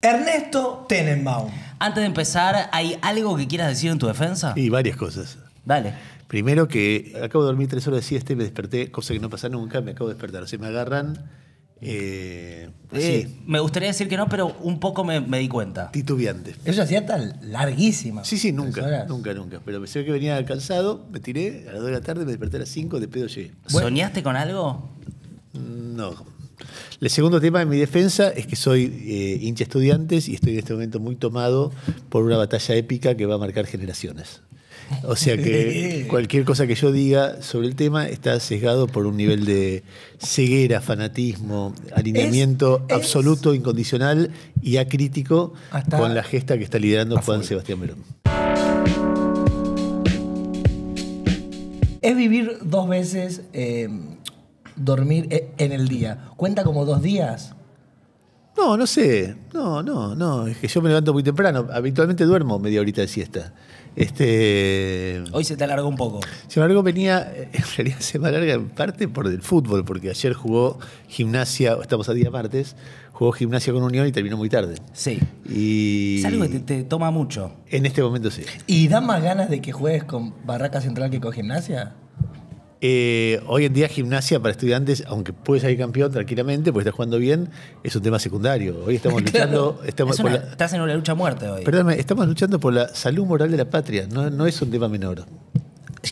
Ernesto Tenenbaum. Antes de empezar, ¿hay algo que quieras decir en tu defensa? Y varias cosas. Dale. Primero que acabo de dormir 3 horas de siesta y me desperté, cosa que no pasa nunca, me acabo de despertar. O sea, me agarran así, Me gustaría decir que no, pero un poco me di cuenta. titubeante. Eso hacía tan larguísima. Sí, nunca, 3 horas. nunca. Pero me sé que venía cansado, me tiré a las 2 de la tarde, me desperté a las 5, de pedo llegué. Bueno. ¿Soñaste con algo? No. El segundo tema de mi defensa es que soy hincha Estudiantes y estoy en este momento muy tomado por una batalla épica que va a marcar generaciones. O sea que cualquier cosa que yo diga sobre el tema está sesgado por un nivel de ceguera, fanatismo, alineamiento absoluto, incondicional y acrítico con la gesta que está liderando Juan Sebastián Verón. Es vivir 2 veces dormir en el día. ¿Cuenta como 2 días? No sé. No. Es que yo me levanto muy temprano. Habitualmente duermo media horita de siesta. Hoy se te alargó un poco. Sin embargo, en realidad se me alarga en parte por el fútbol, porque ayer jugó Gimnasia, estamos a día martes, jugó Gimnasia con Unión y terminó muy tarde. Sí. Y Es algo que te toma mucho. en este momento sí. ¿Y da más ganas de que juegues con Barraca Central que con Gimnasia? Hoy en día Gimnasia para Estudiantes, aunque puede salir campeón tranquilamente, porque está jugando bien, es un tema secundario. Hoy estamos luchando... Estás en una lucha a muerte hoy. Perdóname, estamos luchando por la salud moral de la patria, no es un tema menor.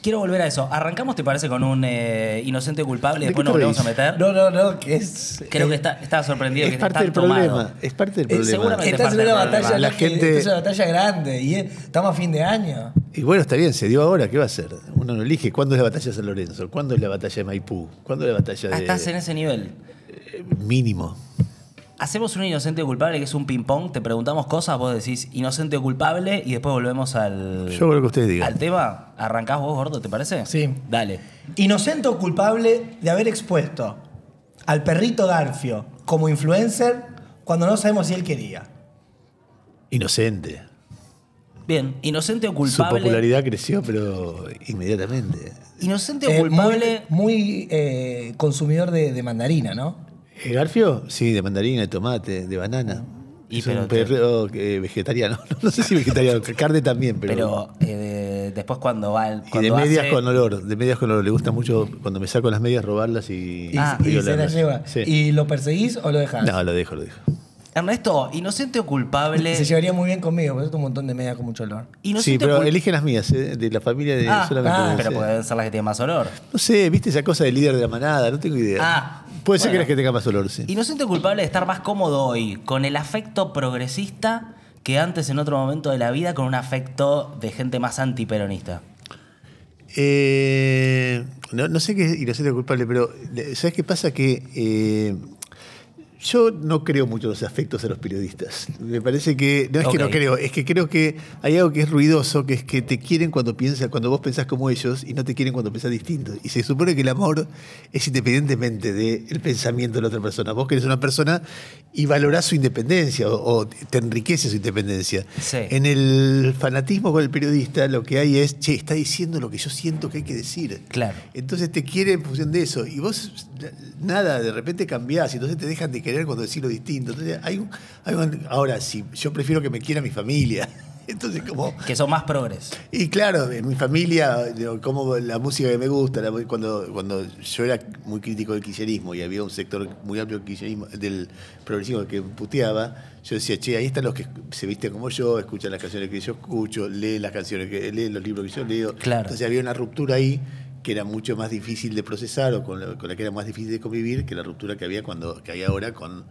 Quiero volver a eso. Arrancamos, ¿te parece, con un inocente culpable y ¿De después qué nos te volvemos a reís? meter? No, que es... Creo que estaba sorprendido. Es que parte estás del tan tomado. problema. Es parte del problema. Seguramente Estás en parte una del problema. batalla, La gente- es una batalla grande y estamos a fin de año. Y bueno, está bien, se dio ahora, ¿qué va a hacer? Uno no elige. ¿Cuándo es la batalla de San Lorenzo? ¿Cuándo es la batalla de Maipú? ¿Cuándo es la batalla de...? Estás en ese nivel. Mínimo. Hacemos un inocente o culpable que es un ping-pong. Te preguntamos cosas, vos decís inocente o culpable y después volvemos al... Yo creo que ustedes digan. al tema. ¿Arrancás vos, gordo, te parece? Sí. Dale. Inocente o culpable de haber expuesto al perrito Garfio como influencer cuando no sabemos si él quería. Inocente. Bien. Inocente o Su culpable. popularidad creció, pero inmediatamente. Inocente o culpable. Muy consumidor de mandarina, ¿no? ¿Garfio? Sí, de mandarina, de tomate, de banana. Y es pero un perro vegetariano. No sé si vegetariano, carne también, pero... Después cuando va... Y de cuando medias hace- con olor. De medias con olor. Le gusta mucho cuando me saco las medias robarlas y Y se la olerlas. lleva. Sí. ¿Y lo perseguís o lo dejás? No, lo dejo. Ernesto, inocente o culpable. Se llevaría muy bien conmigo, porque es un montón de medias con mucho olor. Inocente Sí, pero o elige las mías, de la familia de Ah, solamente. Pero sí. pueden ser las que tienen más olor. No sé, ¿viste esa cosa del líder de la manada? No tengo idea. Puede ser bueno. que las que tengan más olor, sí. Inocente o culpable de estar más cómodo hoy con el afecto progresista que antes en otro momento de la vida con un afecto de gente más antiperonista. No sé qué es inocente o culpable, pero ¿sabes qué pasa? Que yo no creo mucho en los afectos a los periodistas. Me parece que... No es que no creo, es que creo que hay algo que es ruidoso, que es que te quieren cuando vos pensás como ellos y no te quieren cuando pensás distinto. Y se supone que el amor es independientemente del pensamiento de la otra persona. Vos querés una persona y valorás su independencia o te enriquece su independencia. Sí. En el fanatismo con el periodista lo que hay es, che, está diciendo lo que yo siento que hay que decir. Claro. Entonces te quiere en función de eso. Y vos, nada, de repente cambiás y entonces te dejan de querer cuando decís lo distinto. Entonces, ahora, sí, yo prefiero que me quiera mi familia. Entonces, como... Que son más progres. Y claro, en mi familia, como la música que me gusta, cuando yo era muy crítico del kirchnerismo y había un sector muy amplio del kirchnerismo, del progresismo que puteaba, yo decía, che, ahí están los que se visten como yo, escuchan las canciones que yo escucho, leen leen los libros que yo leo. Claro. Entonces había una ruptura ahí que era mucho más difícil de procesar o con la que era más difícil de convivir que la ruptura que hay ahora con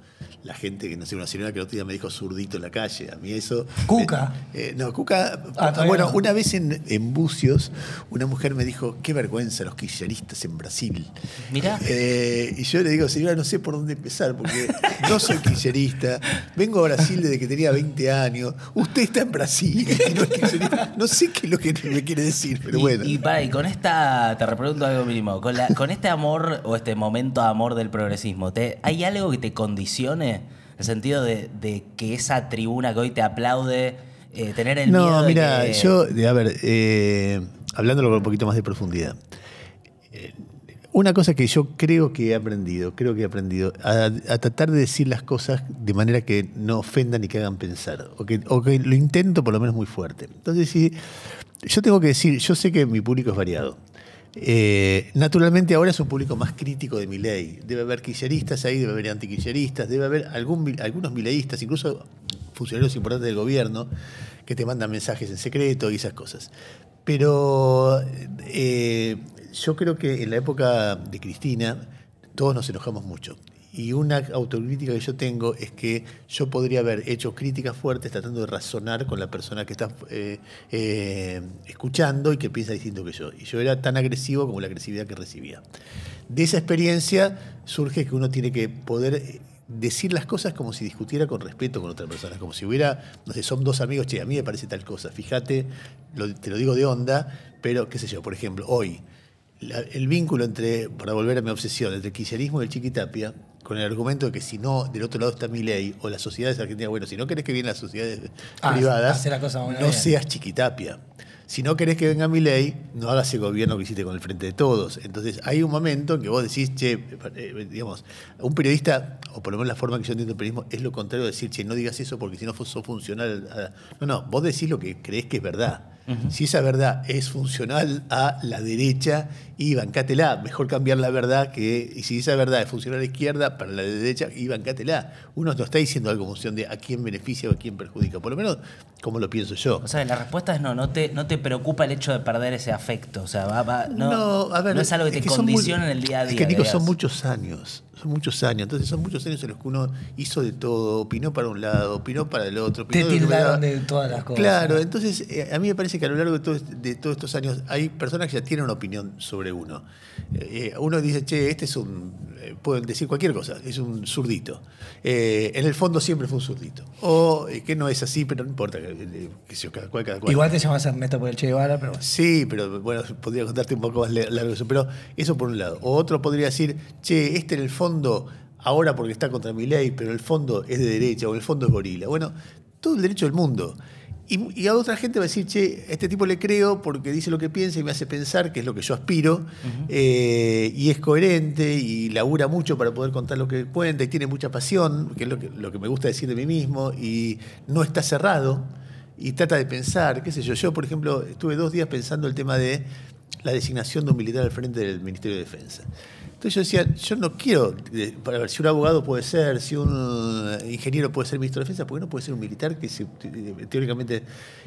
la gente, que no sé, una señora que el otro día me dijo zurdito en la calle. A mí eso... ¿Cuca? No, Cuca... todavía bueno, no. una vez en Bucios, una mujer me dijo, qué vergüenza los kirchneristas en Brasil. Mirá. Y yo le digo, señora, no sé por dónde empezar, porque no soy kirchnerista, vengo a Brasil desde que tenía 20 años, usted está en Brasil y no es kirchnerista. No sé qué es lo que me quiere decir, pero bueno. Y con esta, te repregunto algo mínimo, con este amor o este momento de amor del progresismo, ¿hay algo que te condicione? En el sentido de que esa tribuna que hoy te aplaude, tener el miedo de mira, que... hablándolo con un poquito más de profundidad. Una cosa que yo creo que he aprendido, a tratar de decir las cosas de manera que no ofendan y que hagan pensar, o que lo intento por lo menos muy fuerte. Entonces, si yo tengo que decir, yo sé que mi público es variado. Naturalmente ahora es un público más crítico de Milei. Debe haber kirchneristas ahí, debe haber antikirchneristas, debe haber algunos mileístas, incluso funcionarios importantes del gobierno, que te mandan mensajes en secreto y esas cosas. Pero yo creo que en la época de Cristina todos nos enojamos mucho. Y una autocrítica que yo tengo es que yo podría haber hecho críticas fuertes tratando de razonar con la persona que está escuchando y que piensa distinto que yo. Y yo era tan agresivo como la agresividad que recibía. De esa experiencia surge que uno tiene que poder decir las cosas como si discutiera con respeto con otra persona, como si hubiera, no sé, son dos amigos, che, a mí me parece tal cosa, fíjate, te lo digo de onda, pero qué sé yo, por ejemplo, hoy, el vínculo entre, para volver a mi obsesión, entre el kirchnerismo y el Chiquitapia, con el argumento de que si no, del otro lado está Milei o las sociedades argentinas, bueno, si no querés que vienen las sociedades privadas, no seas Chiquitapia. Si no querés que venga Milei, no hagas ese gobierno que hiciste con el Frente de Todos. Entonces, hay un momento en que vos decís, che, digamos, un periodista, o por lo menos la forma que yo entiendo el periodismo, es lo contrario de decir, che, no digas eso porque si no sos funcional. No, vos decís lo que creés que es verdad. Uh-huh. Si esa verdad es funcional a la derecha, y bancátela. Mejor cambiar la verdad y si esa verdad es funcional a la izquierda, para la derecha, y bancátela. Uno no está diciendo algo en función de a quién beneficia o a quién perjudica. Por lo menos, como lo pienso yo. O sea, la respuesta es no te preocupa el hecho de perder ese afecto. O sea, no es algo que te condiciona en el día a día. Es que, Nico, son muchos años. Entonces son muchos años en los que uno hizo de todo, opinó para un lado, opinó para el otro. Te tildaron de todas las cosas. Claro, entonces a mí me parece que a lo largo de todos estos años hay personas que ya tienen una opinión sobre uno. Uno dice, che, este es pueden decir cualquier cosa, es un zurdito. En el fondo siempre fue un zurdito. O que no es así, pero no importa, cada cual. Igual te llamas Ernesto por el Che Guevara, pero bueno. Sí, pero bueno, podría contarte un poco más largo eso, pero eso por un lado. O otro podría decir, che, este en el fondo, ahora porque está contra Milei, pero en el fondo es de derecha, o en el fondo es gorila. Bueno, todo el derecho del mundo. Y a otra gente va a decir, che, a este tipo le creo porque dice lo que piensa y me hace pensar, que es lo que yo aspiro, uh-huh. Y es coherente y labura mucho para poder contar lo que cuenta y tiene mucha pasión, que es lo que me gusta decir de mí mismo, y no está cerrado y trata de pensar, qué sé yo. Yo, por ejemplo, estuve 2 días pensando el tema de la designación de un militar al frente del Ministerio de Defensa. Entonces yo decía, yo no quiero, para ver si un abogado puede ser, si un ingeniero puede ser ministro de Defensa, ¿por qué no puede ser un militar que teóricamente...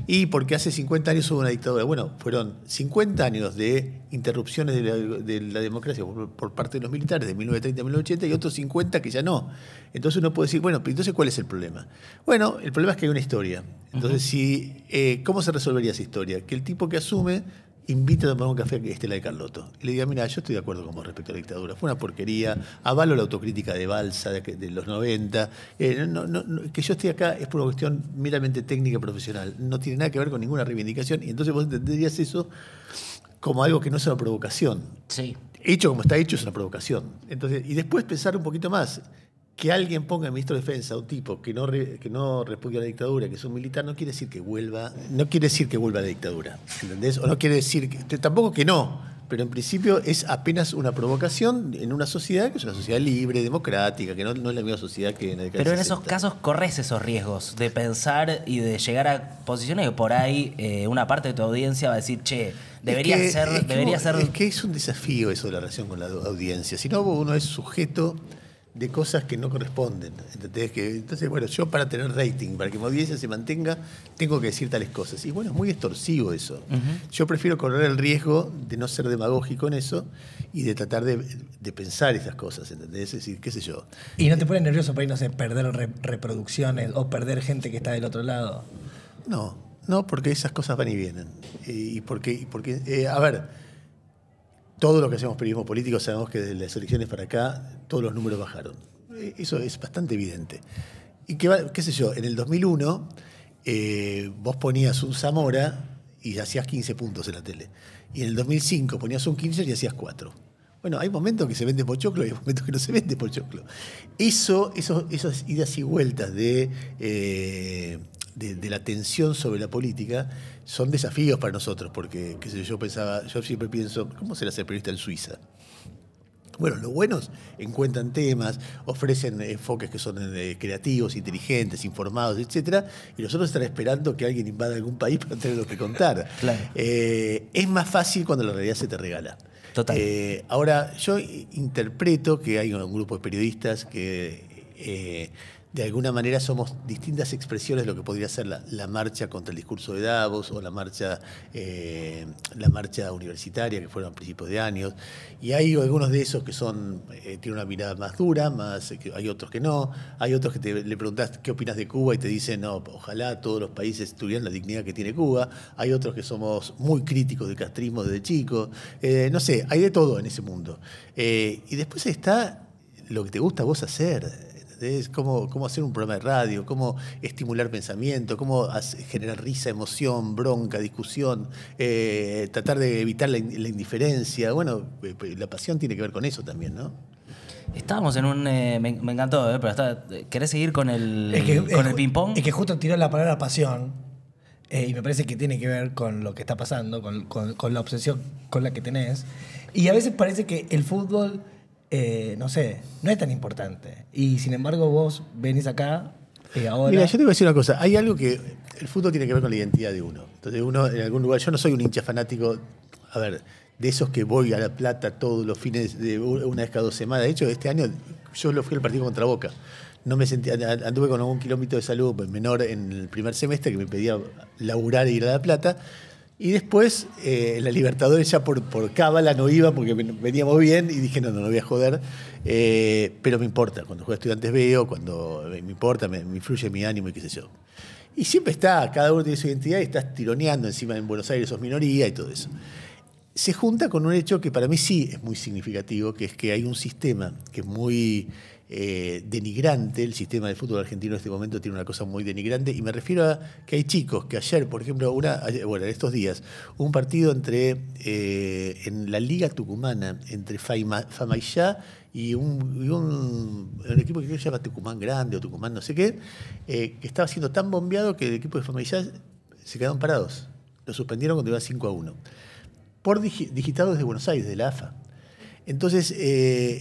Y porque hace 50 años hubo una dictadura. Bueno, fueron 50 años de interrupciones de la democracia por parte de los militares, de 1930 a 1980, y otros 50 que ya no. Entonces uno puede decir, bueno, pero entonces ¿cuál es el problema? Bueno, el problema es que hay una historia. Entonces, uh-huh. ¿Cómo se resolvería esa historia? Que el tipo que asume invita a tomar un café a Estela de Carlotto y le diga, mira, yo estoy de acuerdo con vos respecto a la dictadura, fue una porquería, avalo la autocrítica de Balsa de los 90, que yo esté acá es por una cuestión meramente técnica y profesional, no tiene nada que ver con ninguna reivindicación, y entonces vos entenderías eso como algo que no es una provocación. Sí. Hecho como está hecho es una provocación. Entonces, y después pensar un poquito más. Que alguien ponga en ministro de Defensa a un tipo que no repudia la dictadura, que es un militar, no quiere decir que vuelva a la dictadura, ¿entendés? O no quiere decir tampoco que no, pero en principio es apenas una provocación en una sociedad que es una sociedad libre, democrática, que no es la misma sociedad que en el caso. Pero en esos casos corres esos riesgos de pensar y de llegar a posiciones que por ahí una parte de tu audiencia va a decir, che, debería ser. Es que es un desafío eso de la relación con la audiencia. Si no, uno es sujeto de cosas que no corresponden. Entonces, bueno, yo para tener rating, para que mi audiencia se mantenga, tengo que decir tales cosas. Y bueno, es muy extorsivo eso. Uh-huh. Yo prefiero correr el riesgo de no ser demagógico en eso y de tratar de pensar esas cosas, ¿entendés? Es decir, qué sé yo. ¿Y no te pone nervioso por ahí, no sé, perder reproducciones o perder gente que está del otro lado? No, porque esas cosas van y vienen. Y porque a ver, todo lo que hacemos periodismo político sabemos que desde las elecciones para acá todos los números bajaron. Eso es bastante evidente. Y qué sé yo, en el 2001 vos ponías un Zamora y hacías 15 puntos en la tele. Y en el 2005 ponías un Kirchner y hacías 4. Bueno, hay momentos que se vende pochoclo y hay momentos que no se vende pochoclo. Esas idas y vueltas de la tensión sobre la política son desafíos para nosotros, porque qué sé yo siempre pienso, ¿cómo será ser periodista en Suiza? Bueno, los buenos encuentran temas, ofrecen enfoques que son creativos, inteligentes, informados, etcétera, y nosotros están esperando que alguien invada algún país para tener que contar. Claro. Es más fácil cuando la realidad se te regala. Total. Ahora, yo interpreto que hay un grupo de periodistas que de alguna manera somos distintas expresiones de lo que podría ser la marcha contra el discurso de Davos o la marcha universitaria que fueron a principios de años. Y hay algunos de esos que tienen una mirada más dura, hay otros que no. Hay otros que le preguntás qué opinas de Cuba y te dicen, no, ojalá todos los países tuvieran la dignidad que tiene Cuba. Hay otros que somos muy críticos del castrismo desde chicos. No sé, hay de todo en ese mundo. Y después está lo que te gusta a vos hacer. Es cómo hacer un programa de radio, cómo estimular pensamiento, cómo generar risa, emoción, bronca, discusión, tratar de evitar la indiferencia. Bueno, la pasión tiene que ver con eso también, ¿no? Estábamos en un... me encantó, pero ¿querés seguir con el ping-pong? Es que justo tiró la palabra pasión y me parece que tiene que ver con lo que está pasando, con la obsesión con la que tenés. Y a veces parece que el fútbol... no sé, no es tan importante. Y sin embargo vos venís acá ahora... Mira, yo te voy a decir una cosa. Hay algo que el fútbol tiene que ver con la identidad de uno. Entonces uno en algún lugar... Yo no soy un hincha fanático, a ver, de esos que voy a La Plata todos los fines de una vez cada 2 semanas. De hecho, este año yo lo fui al partido contra Boca. No me sentía, anduve con algún kilómetro de salud menor en el primer semestre que me pedía laburar e ir a La Plata. Y después, en la Libertadores ya por cábala no iba porque veníamos bien y dije, no voy a joder. Pero me importa, cuando juego Estudiantes veo, cuando me importa, me influye mi ánimo y qué sé yo. Y siempre cada uno tiene su identidad y estás tironeando encima en Buenos Aires, sos minoría y todo eso. Se junta con un hecho que para mí sí es muy significativo, que es que hay un sistema que es muy... denigrante. El sistema del fútbol argentino en este momento tiene una cosa muy denigrante y me refiero a que hay chicos que ayer, por ejemplo, en estos días, un partido en la Liga Tucumana entre Famaillá y un equipo que creo que se llama Tucumán Grande o Tucumán no sé qué, que estaba siendo tan bombeado que el equipo de Famaillá se quedaron parados. Lo suspendieron cuando iba 5-1 por digitados desde Buenos Aires, de la AFA. Entonces...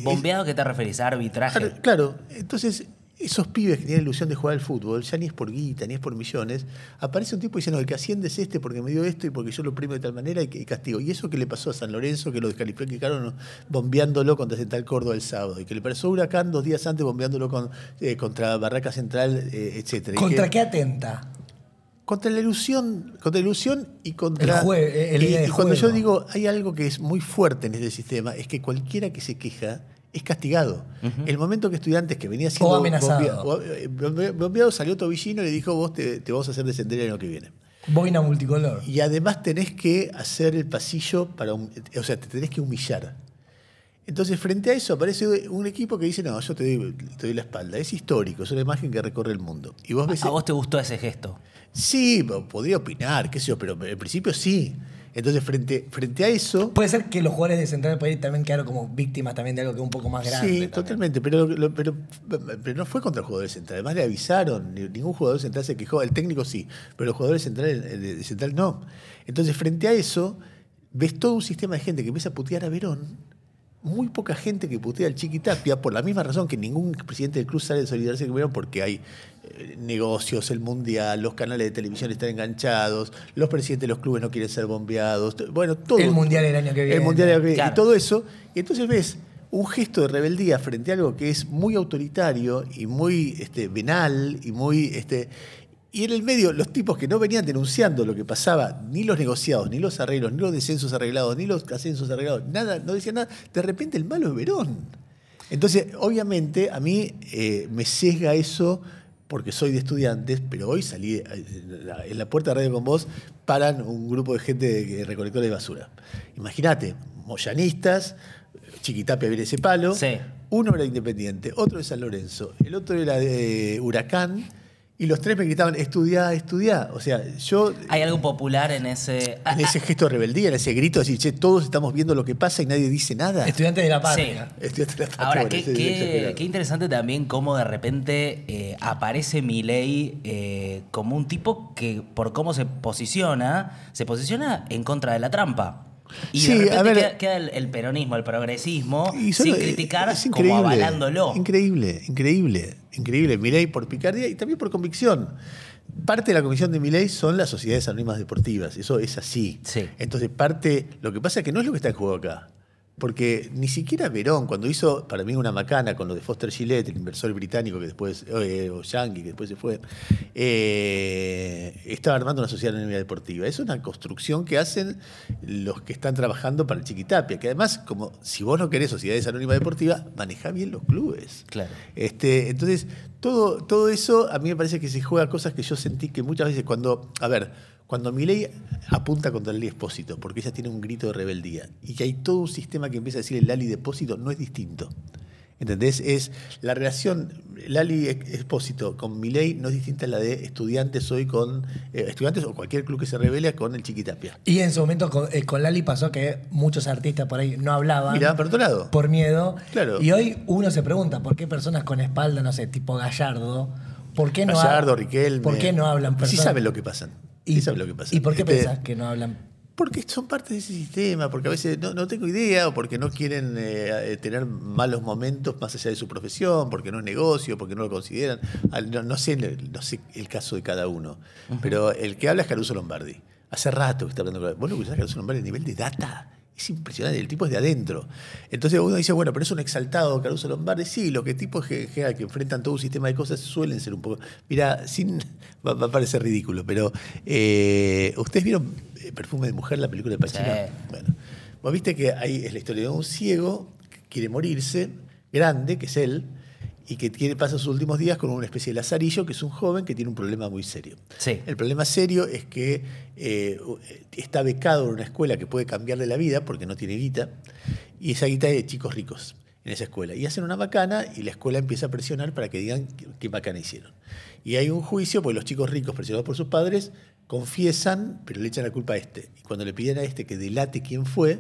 ¿Bombeado qué te referís? ¿Arbitraje? Claro. Entonces, esos pibes que tienen la ilusión de jugar al fútbol, ya ni es por guita, ni es por millones, aparece un tipo diciendo, el que asciende es este porque me dio esto y porque yo lo premio de tal manera y castigo. Y eso que le pasó a San Lorenzo, que lo descalificaron bombeándolo contra Central Córdoba el sábado, y que le pasó a Huracán 2 días antes bombeándolo contra Barraca Central, etc. ¿Contra qué atenta? Contra la ilusión y contra... Y cuando yo digo, hay algo que es muy fuerte en este sistema, es que cualquiera que se queja es castigado. Uh-huh. El momento que Estudiantes, que venía siendo bombeado, salió Tobillino y le dijo, vos te vamos a hacer descender el año que viene. Boina multicolor. Y además tenés que hacer el pasillo o sea, te tenés que humillar. Entonces, frente a eso, aparece un equipo que dice, no, yo te doy la espalda. Es histórico, es una imagen que recorre el mundo. Y vos ves, ¿a vos te gustó ese gesto? Sí, podría opinar, qué sé yo, pero en principio sí. Entonces, frente a eso... Puede ser que los jugadores de Central del país también quedaron como víctimas también de algo que es un poco más grande. Sí, también. Totalmente, pero no fue contra el jugador de Central. Además le avisaron, ningún jugador de Central se quejó, el técnico sí, pero los jugadores de Central no. Entonces, frente a eso, ves todo un sistema de gente que empieza a putear a Verón. Muy poca gente que putea al Chiqui Tapia, por la misma razón que ningún presidente del club sale de solidarizarse con Verón, porque hay negocios, el mundial, los canales de televisión están enganchados, los presidentes de los clubes no quieren ser bombeados, bueno, todo. El mundial el año que viene. El mundial el año que viene, claro. Y todo eso. Y entonces ves un gesto de rebeldía frente a algo que es muy autoritario y muy venal y muy... Y en el medio, los tipos que no venían denunciando lo que pasaba, ni los negociados, ni los arreglos, ni los descensos arreglados, ni los ascensos arreglados, nada, no decían nada. De repente el malo es Verón. Entonces, obviamente, a mí me sesga eso porque soy de Estudiantes, pero hoy salí en la puerta de Radio con Vos, paran un grupo de gente de recolectores de basura. Imagínate, moyanistas, Chiqui Tapia viene ese palo. Sí. Uno era Independiente, otro de San Lorenzo, el otro era de Huracán. Y los 3 me gritaban, estudiá. O sea, yo... ¿Hay algo popular en ese...? En ese gesto de rebeldía, en ese grito de decir, che, todos estamos viendo lo que pasa y nadie dice nada. Estudiantes de la patria. Sí. Estudiantes de la patria. Ahora, bueno, qué interesante también cómo de repente aparece Milei como un tipo que, por cómo se posiciona en contra de la trampa. Y Sí, de a repente ver, queda el peronismo, el progresismo, y solo- sin criticar, es como avalándolo. Increíble. Milei por picardía y también por convicción. Parte de la convicción de Milei son las sociedades anónimas deportivas. Eso es así. Sí. Entonces, lo que pasa es que no es lo que está en juego acá. Porque ni siquiera Verón, cuando hizo para mí una macana con lo de Foster Gillette, el inversor británico que después, o yankee, que después se fue, estaba armando una sociedad anónima deportiva. Es una construcción que hacen los que están trabajando para el Chiquitapia, que además, como si vos no querés sociedades anónimas deportivas, manejá bien los clubes. Claro. Entonces, todo eso a mí me parece que se juega cosas que yo sentí que muchas veces cuando Milei apunta contra Lali Espósito, porque ella tiene un grito de rebeldía, y que hay todo un sistema que empieza a decir el Lali Espósito no es distinto. ¿Entendés? Es la relación Lali Espósito con Milei no es distinta a la de estudiantes hoy con estudiantes o cualquier club que se revele con el Chiquitapia. Y en su momento con Lali pasó que muchos artistas por ahí no hablaban. Miraban para otro lado. Por miedo. Claro. Y hoy uno se pregunta por qué personas con espalda, no sé, tipo Gallardo, ¿por qué no Gallardo, Riquelme. ¿Por qué no hablan personas? Sí saben lo que pasan. Sí saben lo que pasa. ¿Y por qué pensás que no hablan? Porque son parte de ese sistema, porque a veces no tengo idea, o porque no quieren tener malos momentos más allá de su profesión, porque no es negocio, porque no lo consideran. No sé el caso de cada uno. Pero el que habla es Caruso Lombardi. Hace rato que está hablando con... ¿Vos lo escuchás a Caruso Lombardi a nivel de data? Es impresionante, el tipo es de adentro. Entonces uno dice, bueno, pero es un exaltado Caruso Lombardi. Sí, los que tipos que enfrentan todo un sistema de cosas suelen ser un poco... Mira, va a parecer ridículo, pero ¿ustedes vieron Perfume de Mujer, la película de Pacino? Sí. Bueno, vos viste que ahí es la historia de un ciego que quiere morirse, grande, que es él, y que pasa sus últimos días con una especie de lazarillo, que es un joven que tiene un problema muy serio. Sí. El problema serio es que está becado en una escuela que puede cambiarle la vida porque no tiene guita, y esa guita es de chicos ricos en esa escuela. Y hacen una macana y la escuela empieza a presionar para que digan qué macana hicieron. Y hay un juicio porque los chicos ricos, presionados por sus padres, confiesan, pero le echan la culpa a este. Y cuando le piden a este que delate quién fue,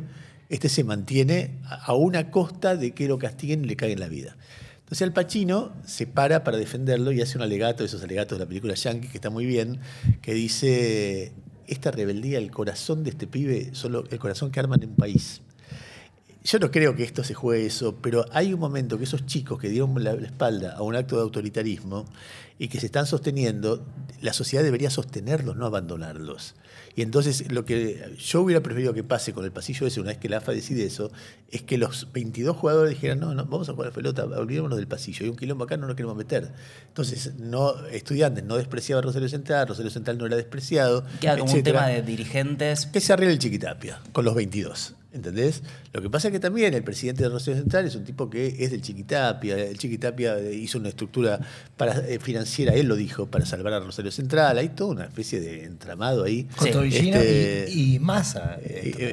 este se mantiene a una costa de que lo castiguen y le caguen la vida. Entonces Al Pacino se para defenderlo y hace un alegato, esos alegatos de la película Yankee, que está muy bien, que dice, esta rebeldía, el corazón de este pibe, solo el corazón que arman en un país. Yo no creo que esto se juegue eso, pero hay un momento que esos chicos que dieron la espalda a un acto de autoritarismo y que se están sosteniendo, la sociedad debería sostenerlos, no abandonarlos. Y entonces lo que yo hubiera preferido que pase con el pasillo ese, una vez que la AFA decide eso, es que los 22 jugadores dijeran, no, vamos a jugar a la pelota, olvidémonos del pasillo, hay un quilombo acá, no nos queremos meter. Entonces, Estudiantes no despreciaba a Rosario Central no era despreciado. Queda como un tema de dirigentes. Que se arregle el Chiquitapia con los 22. ¿Entendés? Lo que pasa es que también el presidente de Rosario Central es un tipo que es del Chiquitapia. El Chiquitapia hizo una estructura financiera, él lo dijo, para salvar a Rosario Central. Hay toda una especie de entramado ahí. Con Tobillino y Massa.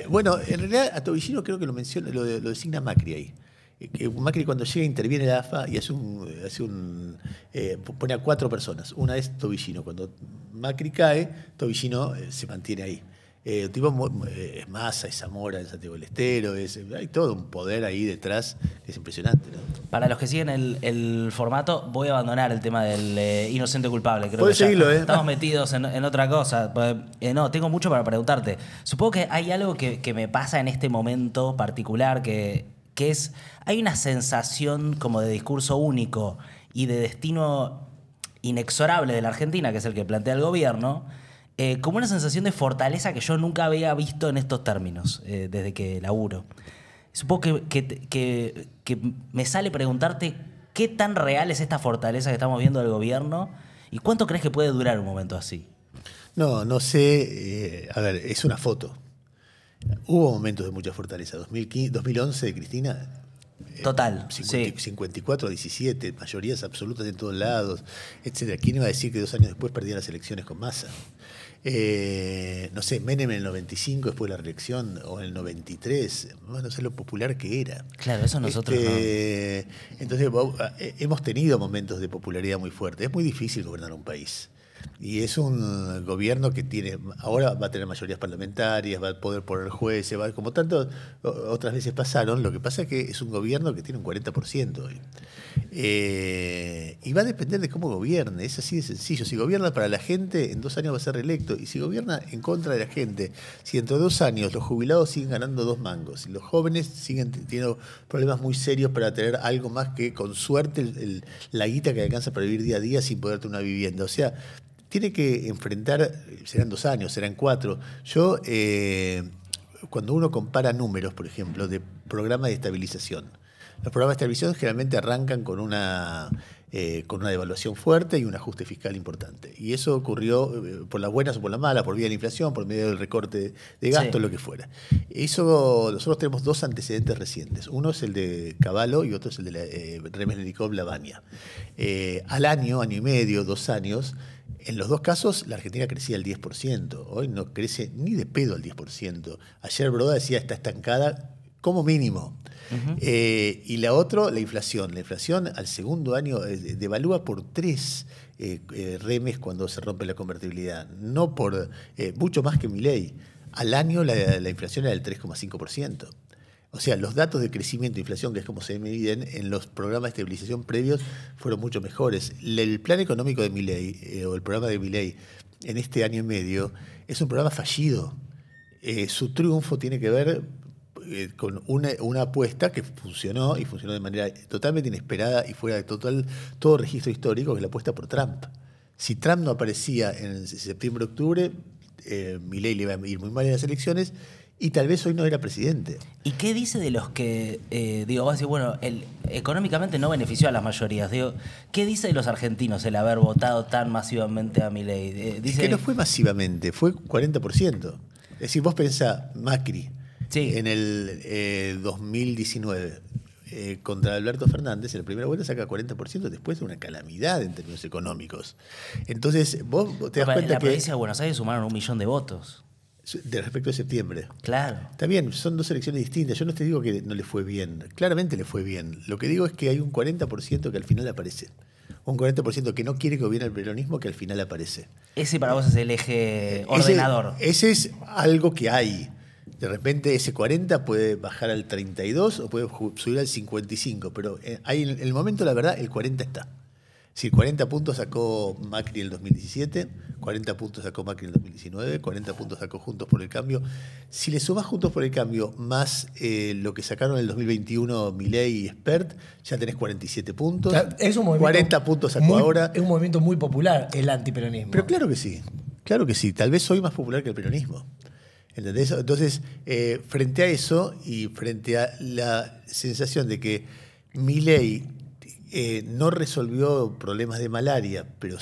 Bueno, en realidad a Tobillino creo que lo menciona, lo designa Macri ahí. Que Macri cuando llega interviene la AFA y pone a 4 personas. Una es Tobillino. Cuando Macri cae, Tobillino se mantiene ahí. Es Massa, es Zamora en Santiago del Estero, hay todo un poder ahí detrás que es impresionante, ¿no? Para los que siguen el formato, voy a abandonar el tema del inocente culpable. Creo Podés que ya seguirlo, estamos metidos en otra cosa. No, tengo mucho para preguntarte. Supongo que hay algo que me pasa en este momento particular que es, hay una sensación como de discurso único y de destino inexorable de la Argentina, que es el que plantea el gobierno, como una sensación de fortaleza que yo nunca había visto en estos términos desde que laburo. Supongo que me sale preguntarte qué tan real es esta fortaleza que estamos viendo del gobierno y cuánto crees que puede durar un momento así. No sé. A ver, es una foto. Hubo momentos de mucha fortaleza. 2011 de Cristina. Total. 54-17, mayorías absolutas en todos lados, etcétera. ¿Quién iba a decir que 2 años después perdían las elecciones con Massa? No sé, Menem en el 95 después de la reelección, o en el 93, no sé lo popular que era. Claro, eso nosotros no. Entonces hemos tenido momentos de popularidad muy fuerte. Es muy difícil gobernar un país. Y es un gobierno que ahora va a tener mayorías parlamentarias, va a poder poner jueces, como tanto otras veces pasaron. Lo que pasa es que es un gobierno que tiene un 40% hoy. Y va a depender de cómo gobierne, es así de sencillo. Si gobierna para la gente, en 2 años va a ser reelecto. Y si gobierna en contra de la gente, si dentro de 2 años los jubilados siguen ganando 2 mangos, y los jóvenes siguen teniendo problemas muy serios para tener algo más que con suerte la guita que alcanza para vivir día a día sin poder tener una vivienda. O sea, tiene que enfrentar, serán 2 años, serán 4. Cuando uno compara números, por ejemplo, de programas de estabilización, los programas de estabilización generalmente arrancan con una devaluación fuerte y un ajuste fiscal importante. Y eso ocurrió por las buenas o por las malas, por vía de la inflación, por medio del recorte de gastos, lo que fuera. Nosotros tenemos 2 antecedentes recientes. Uno es el de Cavallo y otro es el de Remes-Lenikov-Lavagna. Al año y medio, 2 años, en los 2 casos la Argentina crecía al 10%. Hoy no crece ni de pedo al 10%. Ayer Broda decía está estancada como mínimo. Y la otra, la inflación. La inflación al segundo año devalúa por 3 remes cuando se rompe la convertibilidad. No por mucho más que Milei. Al año la inflación era del 3,5%. O sea, los datos de crecimiento e inflación, que es como se miden en los programas de estabilización previos, fueron mucho mejores. El plan económico de Milei, o el programa de Milei, en este año y medio, es un programa fallido. Su triunfo tiene que ver con una apuesta que funcionó, y funcionó de manera totalmente inesperada y fuera de todo registro histórico, que es la apuesta por Trump. Si Trump no aparecía en septiembre-octubre, Milei le iba a ir muy mal en las elecciones, y tal vez hoy no era presidente. ¿Y qué dice de los que, vas a decir, bueno, económicamente no benefició a las mayorías? ¿Qué dice de los argentinos el haber votado tan masivamente a Milei? Es que no fue masivamente, fue 40%. Es decir, vos pensás, Macri, en el 2019, contra Alberto Fernández, en la primera vuelta saca 40%, después de una calamidad en términos económicos. Entonces, vos te das cuenta que... En la provincia de Buenos Aires sumaron 1 millón de votos. De respecto a septiembre. Claro. Está bien, son 2 elecciones distintas. Yo no te digo que no le fue bien. Claramente le fue bien. Lo que digo es que hay un 40% que al final aparece. Un 40% que no quiere que gobierne el peronismo, que al final aparece. Ese para vos es el eje ordenador. Ese es algo que hay. De repente ese 40 puede bajar al 32 o puede subir al 55. Pero en el momento, la verdad, el 40 está. Es decir, 40 puntos sacó Macri en el 2017, 40 puntos sacó Macri en el 2019, 40 puntos sacó Juntos por el Cambio. Si le sumás Juntos por el Cambio más lo que sacaron en el 2021 Milei y Spert, ya tenés 47 puntos. Es un 40 puntos sacó ahora. Es un movimiento muy popular, el antiperonismo. Pero claro que sí, claro que sí. Tal vez soy más popular que el peronismo. ¿Entendés? Entonces, frente a eso y frente a la sensación de que Milei no resolvió problemas de malaria, pero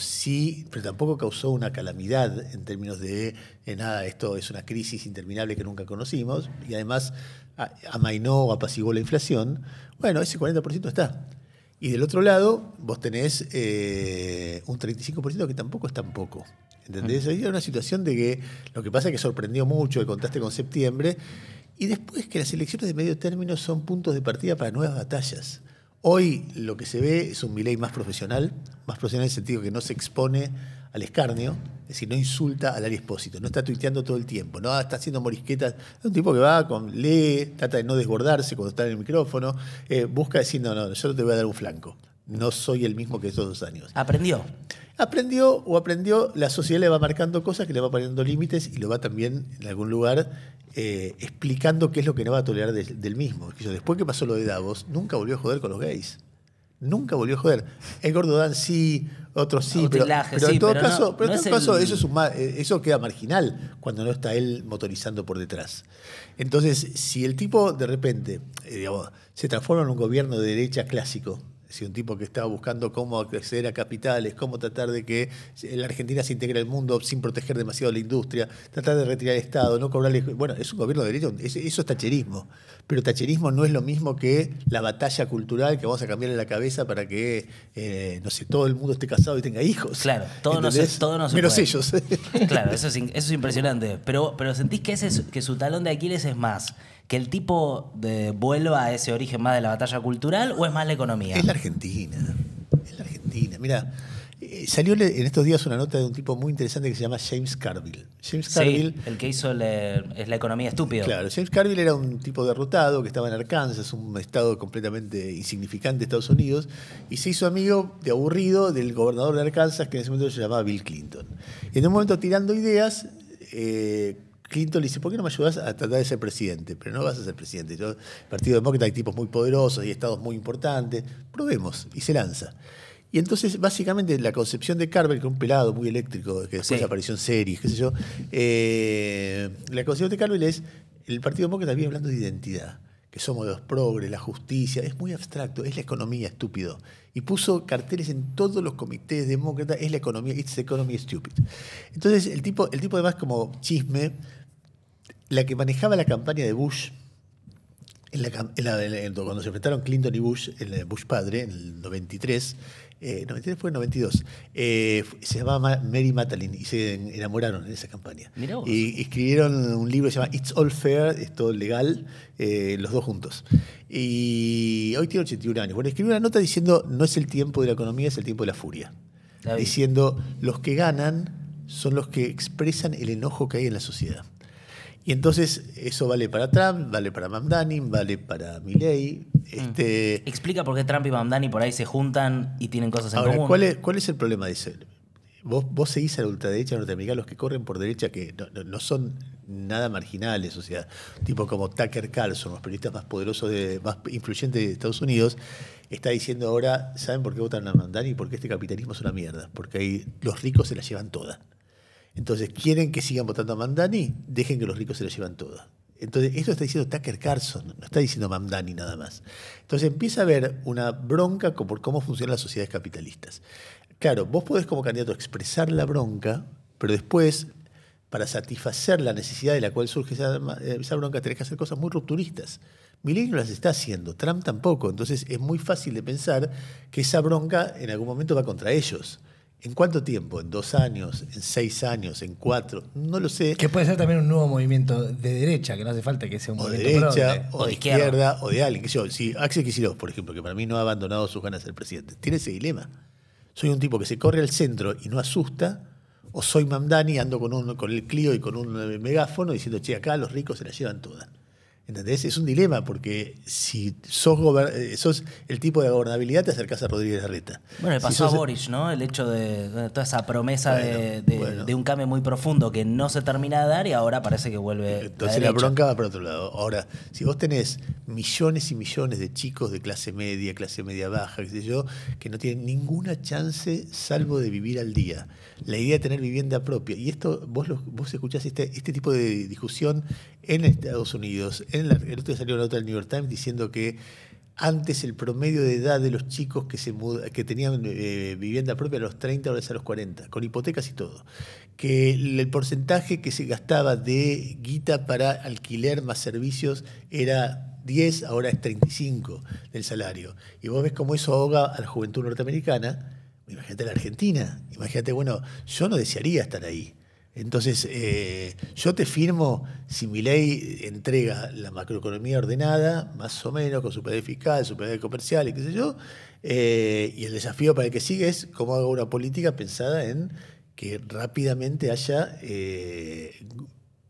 tampoco causó una calamidad en términos de nada, esto es una crisis interminable que nunca conocimos, y además amainó o apaciguó la inflación. Bueno, ese 40% está. Y del otro lado, vos tenés un 35% que tampoco es tan poco. ¿Entendés? Ahí era una situación de que lo que pasa es que sorprendió mucho el contraste con septiembre, y después que las elecciones de medio término son puntos de partida para nuevas batallas. Hoy lo que se ve es un Milei más profesional en el sentido que no se expone al escarnio, es decir, no insulta al Ari Espósito, no está tuiteando todo el tiempo, no está haciendo morisquetas. Es un tipo que lee, trata de no desbordarse cuando está en el micrófono, busca decir, no, yo no te voy a dar un flanco. No soy el mismo que esos 2 años. ¿Aprendió? Aprendió, la sociedad le va marcando cosas, que le va poniendo límites y lo va también en algún lugar explicando qué es lo que no va a tolerar del mismo. Después que pasó lo de Davos, nunca volvió a joder con los gays. Nunca volvió a joder. El Gordo Dan sí, otros sí, pero en todo caso eso queda marginal cuando no está él motorizando por detrás. Entonces, si el tipo de repente se transforma en un gobierno de derecha clásico, es decir, un tipo que estaba buscando cómo acceder a capitales, cómo tratar de que la Argentina se integre al mundo sin proteger demasiado la industria, tratar de retirar el Estado, no cobrarle... Bueno, es un gobierno de derecha, eso es tacherismo. Pero tacherismo no es lo mismo que la batalla cultural que vamos a cambiarle la cabeza para que, todo el mundo esté casado y tenga hijos. Claro, todo no se menos puede. Ellos. Claro, eso es impresionante. Pero sentís que su talón de Aquiles es más que el tipo vuelva a ese origen más de la batalla cultural, o es más la economía. Es la Argentina. Mira, Salió en estos días una nota de un tipo muy interesante que se llama James Carville. James Carville, el que hizo es la economía estúpido. Claro, James Carville era un tipo derrotado que estaba en Arkansas, un estado completamente insignificante de Estados Unidos, y se hizo amigo de aburrido del gobernador de Arkansas, que en ese momento se llamaba Bill Clinton. Y en un momento, tirando ideas, Clinton le dice, ¿por qué no me ayudas a tratar de ser presidente? Pero no vas a ser presidente. El Partido Demócrata hay tipos muy poderosos y estados muy importantes. Probemos. Y se lanza. Y entonces, básicamente, la concepción de Carver, que era un pelado muy eléctrico, que después apareció en series, qué sé yo, la concepción de Carver es, el Partido Demócrata viene hablando de identidad, que somos los progres, la justicia, es muy abstracto, es la economía, estúpido. Y puso carteles en todos los comités demócratas, es la economía, it's the economy stupid. Entonces, el tipo además, como chisme, la que manejaba la campaña de Bush, cuando se enfrentaron Clinton y Bush, el Bush padre, en el 93, 93 fue en 92, se llamaba Mary Matalin y se enamoraron en esa campaña. Y escribieron un libro que se llama It's All Fair, es todo legal, los dos juntos. Y hoy tiene 81 años. Bueno, escribió una nota diciendo, no es el tiempo de la economía, es el tiempo de la furia. Diciendo, los que ganan son los que expresan el enojo que hay en la sociedad. Y entonces eso vale para Trump, vale para Mamdani, vale para Milley. Explica por qué Trump y Mamdani por ahí se juntan y tienen cosas en común. ¿Cuál es el problema de eso? Vos seguís a la ultraderecha norteamericana, los que corren por derecha, que no son nada marginales, o sea, tipo como Tucker Carlson, los periodistas más poderosos, más influyentes de Estados Unidos, está diciendo ahora, ¿saben por qué votan a Mamdani? Porque este capitalismo es una mierda, porque ahí los ricos se la llevan toda. Entonces, ¿quieren que sigan votando a Mamdani? Dejen que los ricos se la llevan toda. Entonces, esto está diciendo Tucker Carlson, no está diciendo Mamdani nada más. Entonces, empieza a haber una bronca por cómo funcionan las sociedades capitalistas. Claro, vos podés como candidato expresar la bronca, pero después, para satisfacer la necesidad de la cual surge esa bronca, tenés que hacer cosas muy rupturistas. Milley no las está haciendo, Trump tampoco. Entonces, es muy fácil de pensar que esa bronca en algún momento va contra ellos. ¿En cuánto tiempo? ¿En 2 años? ¿En 6 años? ¿En 4? No lo sé. Que puede ser también un nuevo movimiento de derecha, que no hace falta que sea un movimiento de derecha, progre. o de izquierda, o de alguien. Si Axel Kicillof, por ejemplo, que para mí no ha abandonado sus ganas de ser presidente, tiene ese dilema. Soy un tipo que se corre al centro y no asusta, o soy Mamdani, ando con el Clio y con un megáfono diciendo, che, acá los ricos se la llevan todas. ¿Entendés? Es un dilema, porque si sos el tipo de gobernabilidad, te acercás a Rodríguez Larreta. Bueno, le pasó a Boric, ¿no? El hecho de toda esa promesa de un cambio muy profundo que no se termina de dar y ahora parece que vuelve. Entonces la bronca va para otro lado. Ahora, si vos tenés millones y millones de chicos de clase media baja, qué sé yo, que no tienen ninguna chance salvo de vivir al día. La idea de tener vivienda propia. Y esto, vos escuchás este tipo de discusión en Estados Unidos. El otro día salió una nota del New York Times diciendo que antes el promedio de edad de los chicos que tenían vivienda propia a los 30, ahora es a los 40, con hipotecas y todo. Que el porcentaje que se gastaba de guita para alquiler más servicios era 10, ahora es 35 del salario. Y vos ves cómo eso ahoga a la juventud norteamericana. Imagínate la Argentina. Imagínate, bueno, yo no desearía estar ahí. Entonces, yo te firmo si Milei entrega la macroeconomía ordenada, más o menos, con superávit fiscal, superávit comercial y qué sé yo, y el desafío para el que sigue es cómo hago una política pensada en que rápidamente haya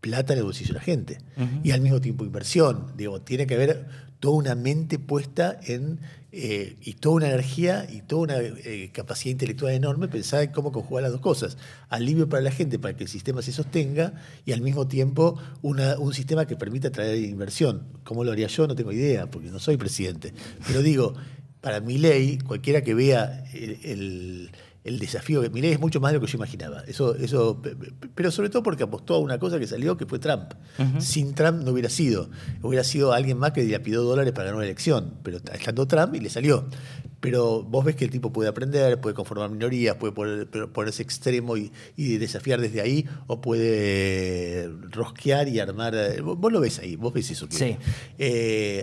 plata en el bolsillo de la gente. Y al mismo tiempo inversión. Digo, tiene que haber toda una mente puesta y toda una energía y toda una capacidad intelectual enorme pensada en cómo conjugar las dos cosas. Alivio para la gente para que el sistema se sostenga y al mismo tiempo un sistema que permita atraer inversión. ¿Cómo lo haría yo? No tengo idea, porque no soy presidente. Pero digo, para Milei, cualquiera que vea el desafío, que Milei es mucho más de lo que yo imaginaba. Pero sobre todo porque apostó a una cosa que salió, que fue Trump. Sin Trump no hubiera sido. Hubiera sido alguien más que dilapidó dólares para ganar una elección. Pero estando Trump y le salió. Pero vos ves que el tipo puede aprender, puede conformar minorías, puede ponerse extremo y desafiar desde ahí, o puede rosquear y armar. Vos lo ves ahí, vos ves eso. Sí.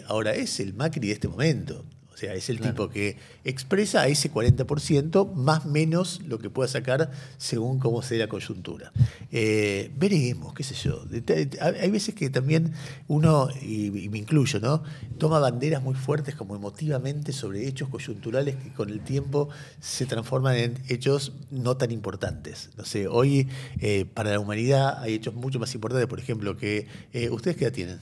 Ahora, es el Macri de este momento. O O sea, es el Claro. tipo que expresa a ese 40%, más menos lo que pueda sacar según cómo sea la coyuntura. Veremos, qué sé yo. Hay veces que también uno, y me incluyo, ¿no? Toma banderas muy fuertes como emotivamente sobre hechos coyunturales que con el tiempo se transforman en hechos no tan importantes. No sé, hoy para la humanidad hay hechos mucho más importantes, por ejemplo, que ¿ustedes qué edad tienen?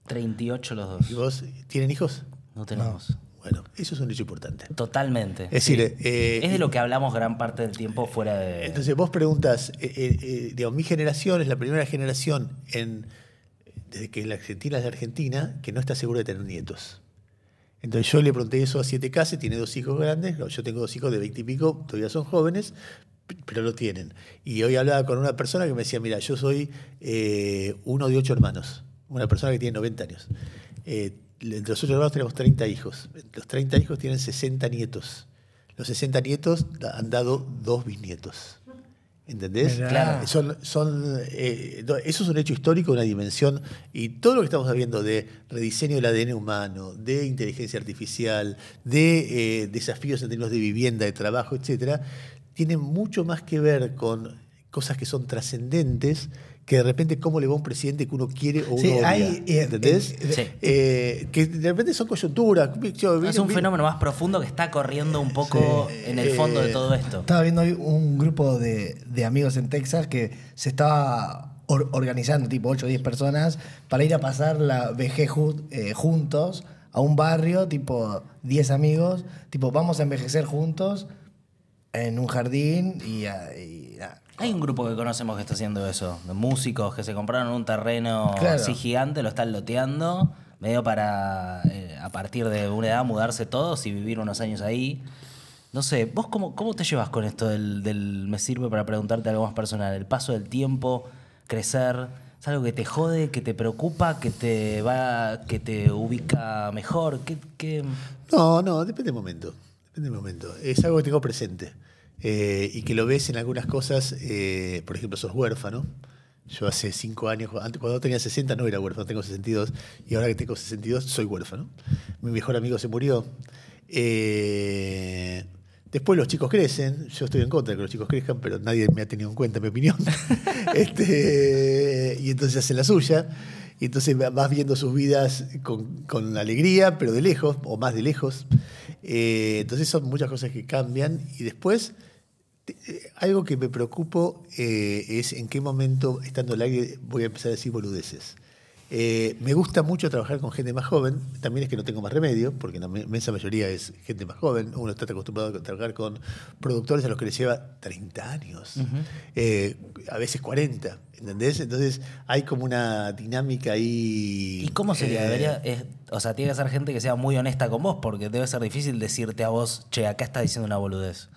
38 los dos. ¿Y vos tienen hijos? No tenemos. Bueno, eso es un hecho importante. Totalmente. Es decir, es de lo que hablamos gran parte del tiempo fuera de... Entonces vos preguntas, digamos, mi generación es la primera generación desde que la Argentina es la Argentina que no está segura de tener nietos. Entonces yo le pregunté eso a 7K, tiene 2 hijos grandes, yo tengo 2 hijos de 20 y pico, todavía son jóvenes, pero lo tienen. Y hoy hablaba con una persona que me decía, mira, yo soy uno de 8 hermanos, una persona que tiene 90 años. Entre los 8 hermanos tenemos 30 hijos. Los 30 hijos tienen 60 nietos. Los 60 nietos han dado 2 bisnietos. ¿Entendés? Claro. Eso es un hecho histórico, una dimensión. Y todo lo que estamos viendo de rediseño del ADN humano, de inteligencia artificial, de desafíos en términos de vivienda, de trabajo, etcétera, tiene mucho más que ver con cosas que son trascendentes que de repente cómo le va a un presidente que uno quiere o uno Sí, odia. hay, ¿Entendés? Sí. Que de repente son coyunturas. Es un fenómeno más profundo que está corriendo un poco en el fondo de todo esto. Estaba viendo hoy un grupo de amigos en Texas que se estaba organizando, tipo 8 o 10 personas, para ir a pasar la vejez juntos a un barrio, tipo 10 amigos, tipo vamos a envejecer juntos en un jardín y nada. Hay un grupo que conocemos que está haciendo eso, de músicos que se compraron un terreno Claro. así gigante, lo están loteando, medio para a partir de una edad mudarse todos y vivir unos años ahí. No sé, ¿vos cómo te llevas con esto del me sirve para preguntarte algo más personal? El paso del tiempo, crecer, ¿es algo que te jode, que te preocupa, que te ubica mejor? ¿Qué? No, depende del momento. Es algo que tengo presente. Y que lo ves en algunas cosas, por ejemplo, sos huérfano. Yo hace 5 años, cuando tenía 60 no era huérfano, tengo 62, y ahora que tengo 62 soy huérfano. Mi mejor amigo se murió. Después los chicos crecen, yo estoy en contra de que los chicos crezcan, pero nadie me ha tenido en cuenta mi opinión. Y entonces hacen la suya, y entonces vas viendo sus vidas con alegría, pero de lejos, o más de lejos. Entonces son muchas cosas que cambian, y después algo que me preocupo es en qué momento, estando al aire, voy a empezar a decir boludeces. Me gusta mucho trabajar con gente más joven, también es que no tengo más remedio, porque la inmensa mayoría es gente más joven. Uno está acostumbrado a trabajar con productores a los que les lleva 30 años, a veces 40, ¿entendés? Entonces hay como una dinámica ahí. ¿Y cómo sería? O sea, tiene que ser gente que sea muy honesta con vos, porque debe ser difícil decirte a vos, che, acá estás diciendo una boludez.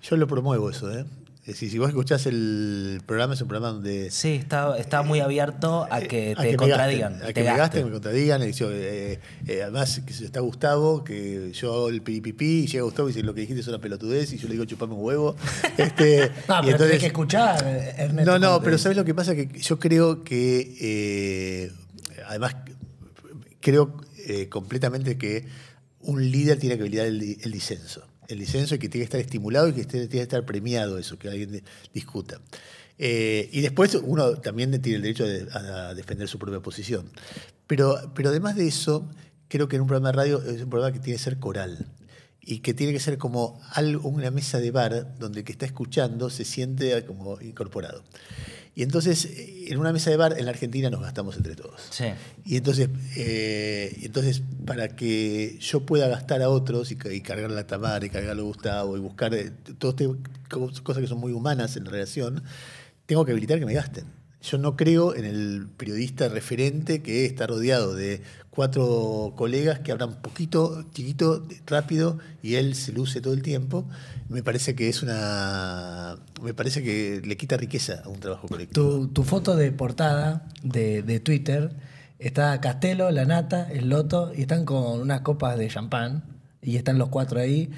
Yo lo promuevo eso, ¿eh? Es decir, si vos escuchás el programa, es un programa donde... Sí, está muy abierto a que a te que contradigan. me gasten, a que me gasten, me contradigan. Además, que está Gustavo, que yo hago el pipipí, y llega Gustavo y dice, lo que dijiste es una pelotudez, y yo le digo, chupame un huevo. No, y pero entonces, tenés que escuchar, Ernesto. No, pero ¿sabes lo que pasa? Que yo creo que, además, creo completamente que un líder tiene que habilitar el disenso. El disenso y que tiene que estar estimulado y que tiene que estar premiado eso, que alguien discuta. Y después uno también tiene el derecho a defender su propia posición. Pero además de eso, creo que en un programa de radio es un programa que tiene que ser coral y que tiene que ser como una mesa de bar donde el que está escuchando se siente como incorporado. Y entonces, en una mesa de bar en la Argentina nos gastamos entre todos. Sí. Y entonces para que yo pueda gastar a otros y cargar la Tamara y cargarlo a Gustavo y buscar todas cosas que son muy humanas en la relación, tengo que habilitar que me gasten. Yo no creo en el periodista referente que está rodeado de 4 colegas que hablan poquito, chiquito, rápido, y él se luce todo el tiempo. Me parece que le quita riqueza a un trabajo colectivo. Tu foto de portada de Twitter está Castelo, La Nata, el Loto, y están con unas copas de champán, y están los 4 ahí.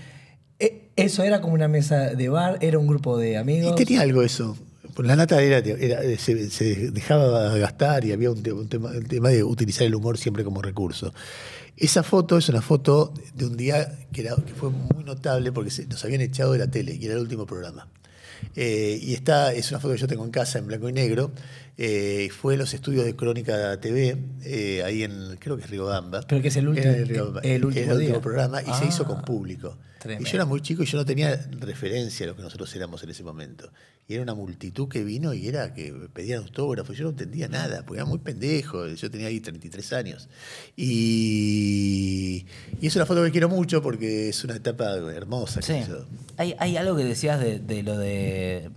¿Eso era como una mesa de bar? ¿Era un grupo de amigos? Y tenía algo eso. La nata se dejaba gastar y había un tema de utilizar el humor siempre como recurso. Esa foto es una foto de un día que fue muy notable porque nos habían echado de la tele y era el último programa. Es una foto que yo tengo en casa en blanco y negro. Fue en los estudios de Crónica TV, ahí creo que es Riobamba. Pero que es el último programa y se hizo con público. Tremendo. Y yo era muy chico y yo no tenía referencia a lo que nosotros éramos en ese momento. Y era una multitud que vino y era que pedían autógrafos. Yo no entendía nada, porque era muy pendejo. Yo tenía ahí 33 años. Y es una foto que quiero mucho porque es una etapa hermosa. Sí. Hay algo que decías de lo de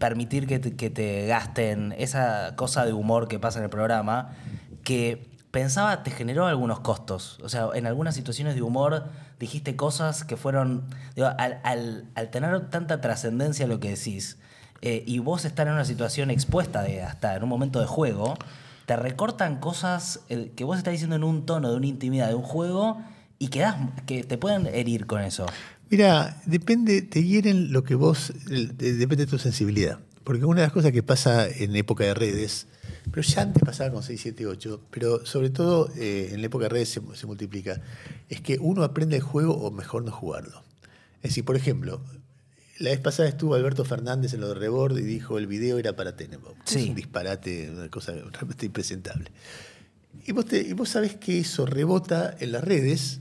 permitir que te gasten esa cosa de humor que pasa en el programa, que pensaba te generó algunos costos. O sea, en algunas situaciones de humor dijiste cosas que fueron... Digo, al tener tanta trascendencia lo que decís, y vos estar en una situación expuesta hasta en un momento de juego, te recortan cosas que vos estás diciendo en un tono de una intimidad de un juego y que te pueden herir con eso. Mira, te hieren lo que depende de tu sensibilidad. Porque una de las cosas que pasa en época de redes, pero ya antes pasaba con 6, 7, 8, pero sobre todo en la época de redes se multiplica, es que uno aprende el juego o mejor no jugarlo. Es decir, por ejemplo, la vez pasada estuvo Alberto Fernández en lo de Rebord y dijo el video era para Tenenbaum. Sí. Es un disparate, una cosa realmente impresentable. Y vos sabés que eso rebota en las redes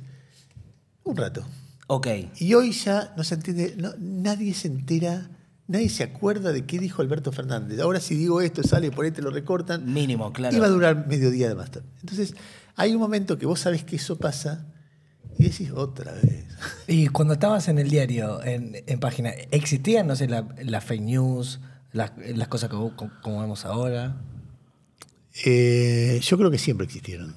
un rato. Ok. Y hoy ya no se entiende, nadie se entera, nadie se acuerda de qué dijo Alberto Fernández. Ahora si digo esto, sale por ahí, te lo recortan. Mínimo, claro. Y va a durar medio día de más tarde. Entonces, hay un momento que vos sabés que eso pasa y decís otra vez. Y cuando estabas en el diario, en página, ¿existían, no sé, las fake news, las cosas como vemos ahora? Yo creo que siempre existieron.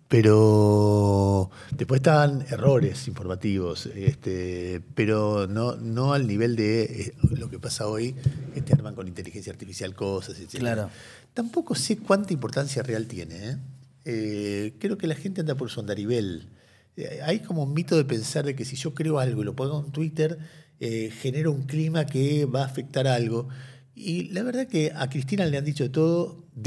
Pero después estaban errores informativos, pero no al nivel de lo que pasa hoy, que te arman con inteligencia artificial cosas, etc. Claro. Tampoco sé cuánta importancia real tiene. Creo que la gente anda por su andarivel. Hay como un mito de pensar de que si yo creo algo y lo pongo en Twitter, genera un clima que va a afectar algo. Y la verdad que a Cristina le han dicho de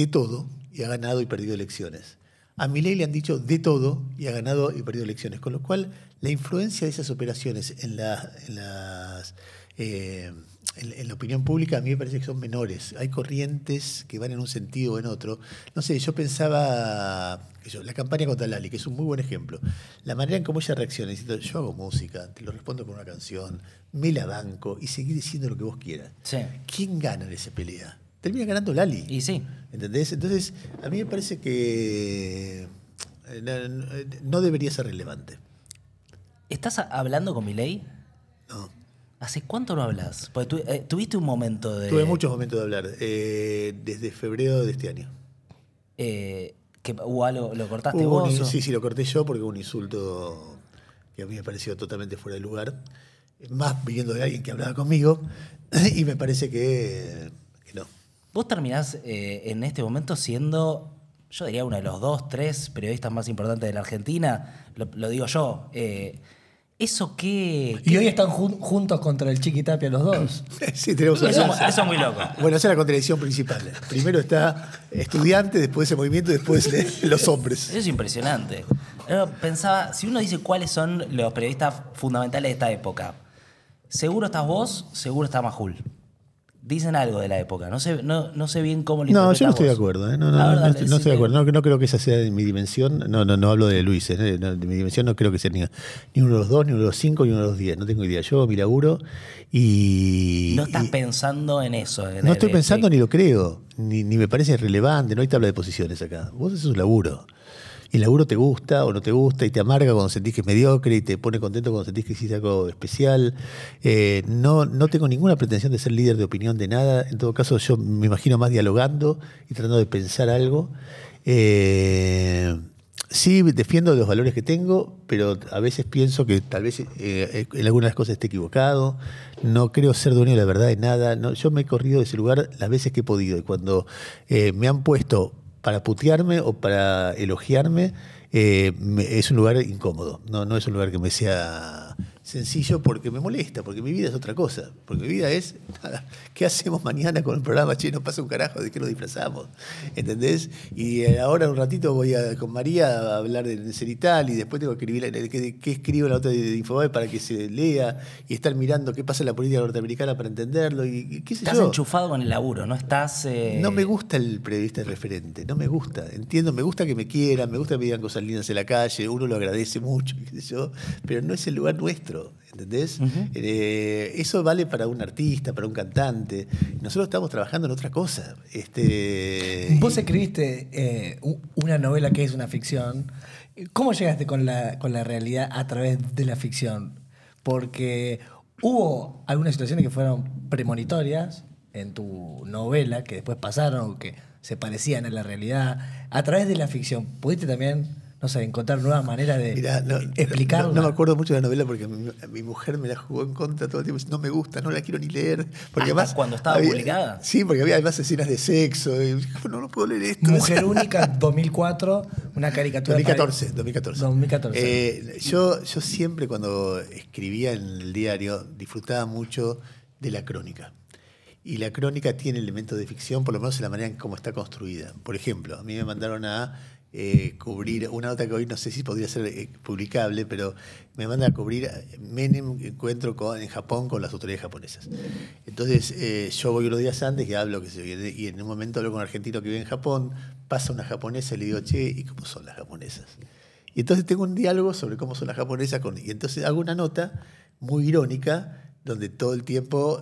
todo, y ha ganado y perdido elecciones. A Milei le han dicho de todo y ha ganado y perdido elecciones. Con lo cual, la influencia de esas operaciones en la opinión pública a mí me parece que son menores. Hay corrientes que van en un sentido o en otro. No sé, yo pensaba, la campaña contra Lali, que es un muy buen ejemplo. La manera en cómo ella reacciona, diciendo, yo hago música, te lo respondo con una canción, me la banco y seguí diciendo lo que vos quieras. Sí. ¿Quién gana en esa pelea? Termina ganando Lali. Y sí. ¿Entendés? Entonces, a mí me parece que no debería ser relevante. ¿Estás hablando con Milei? No. ¿Hace cuánto no hablas? Porque tuviste un momento de... Tuve muchos momentos de hablar, desde febrero de este año. ¿Hubo algo, lo cortaste vos? Sí, lo corté yo porque hubo un insulto que a mí me pareció totalmente fuera de lugar. Más viniendo de alguien que hablaba conmigo. Y me parece que no. Vos terminás en este momento siendo, yo diría, uno de los 2, 3 periodistas más importantes de la Argentina. Lo digo yo. ¿Eso qué? Y hoy están juntos contra el Chiqui Tapia los dos. Sí, tenemos Eso es muy loco. Bueno, esa es la contradicción principal. Primero está estudiante, después ese movimiento y después los hombres. Eso es impresionante. Pensaba, si uno dice cuáles son los periodistas fundamentales de esta época, seguro estás vos, seguro está Majul. Dicen algo de la época. No sé bien cómo lo interpretas. No, yo no estoy de vos. acuerdo. No estoy de acuerdo. No creo que esa sea de mi dimensión. No hablo de Luis. De mi dimensión no creo que sea ni uno de los 2, ni uno de los 5, ni uno de los 10. No tengo idea. Yo mi laburo y... No estás pensando en eso. No estoy pensando ni lo creo. Ni me parece relevante. No hay tabla de posiciones acá. Vos haces un laburo. Y el laburo te gusta o no te gusta y te amarga cuando sentís que es mediocre y te pone contento cuando sentís que hiciste algo especial. No tengo ninguna pretensión de ser líder de opinión de nada. En todo caso, yo me imagino más dialogando y tratando de pensar algo. Sí, defiendo los valores que tengo, pero a veces pienso que tal vez en algunas cosas esté equivocado. No creo ser dueño de la verdad de nada. No, yo me he corrido de ese lugar las veces que he podido. Y cuando me han puesto para putearme o para elogiarme, es un lugar incómodo. No es un lugar que me sea sencillo porque me molesta, porque mi vida es otra cosa. Porque mi vida es, nada, ¿qué hacemos mañana con el programa? Che, no pasa un carajo, ¿de qué nos disfrazamos? ¿Entendés? Y ahora un ratito voy con María a hablar de Cerital y después tengo que escribir qué escribo en la nota de Infobae para que se lea y estar mirando qué pasa en la política norteamericana para entenderlo y qué sé yo. Estás enchufado con el laburo, no estás... No me gusta el periodista referente, no me gusta. Entiendo, me gusta que me quieran, me gusta que me digan cosas lindas en la calle, uno lo agradece mucho, qué sé yo, pero no es el lugar nuestro, ¿entendés? Eso vale para un artista, para un cantante. Nosotros estamos trabajando en otra cosa. Vos escribiste una novela que es una ficción. ¿Cómo llegaste con la realidad a través de la ficción? Porque hubo algunas situaciones que fueron premonitorias en tu novela, que después pasaron, que se parecían a la realidad. A través de la ficción, ¿pudiste también, no sé, encontrar nuevas maneras de explicarlo? No me acuerdo mucho de la novela porque mi mujer me la jugó en contra todo el tiempo. No me gusta, no la quiero ni leer. Porque además, ¿cuando estaba publicada? Sí, porque había además escenas de sexo. Y, no puedo leer esto. Mujer Única, 2004, una caricatura. 2014. Yo siempre cuando escribía en el diario disfrutaba mucho de la crónica. Y la crónica tiene elementos de ficción, por lo menos en la manera en cómo está construida. Por ejemplo, a mí me mandaron a cubrir una nota que hoy no sé si podría ser publicable, pero me mandan a cubrir Menem encuentro en Japón con las autoridades japonesas. Entonces yo voy unos días antes y hablo, y en un momento hablo con un argentino que vive en Japón, pasa una japonesa y le digo, che, ¿y cómo son las japonesas? Y entonces tengo un diálogo sobre cómo son las japonesas, y entonces hago una nota muy irónica, donde todo el tiempo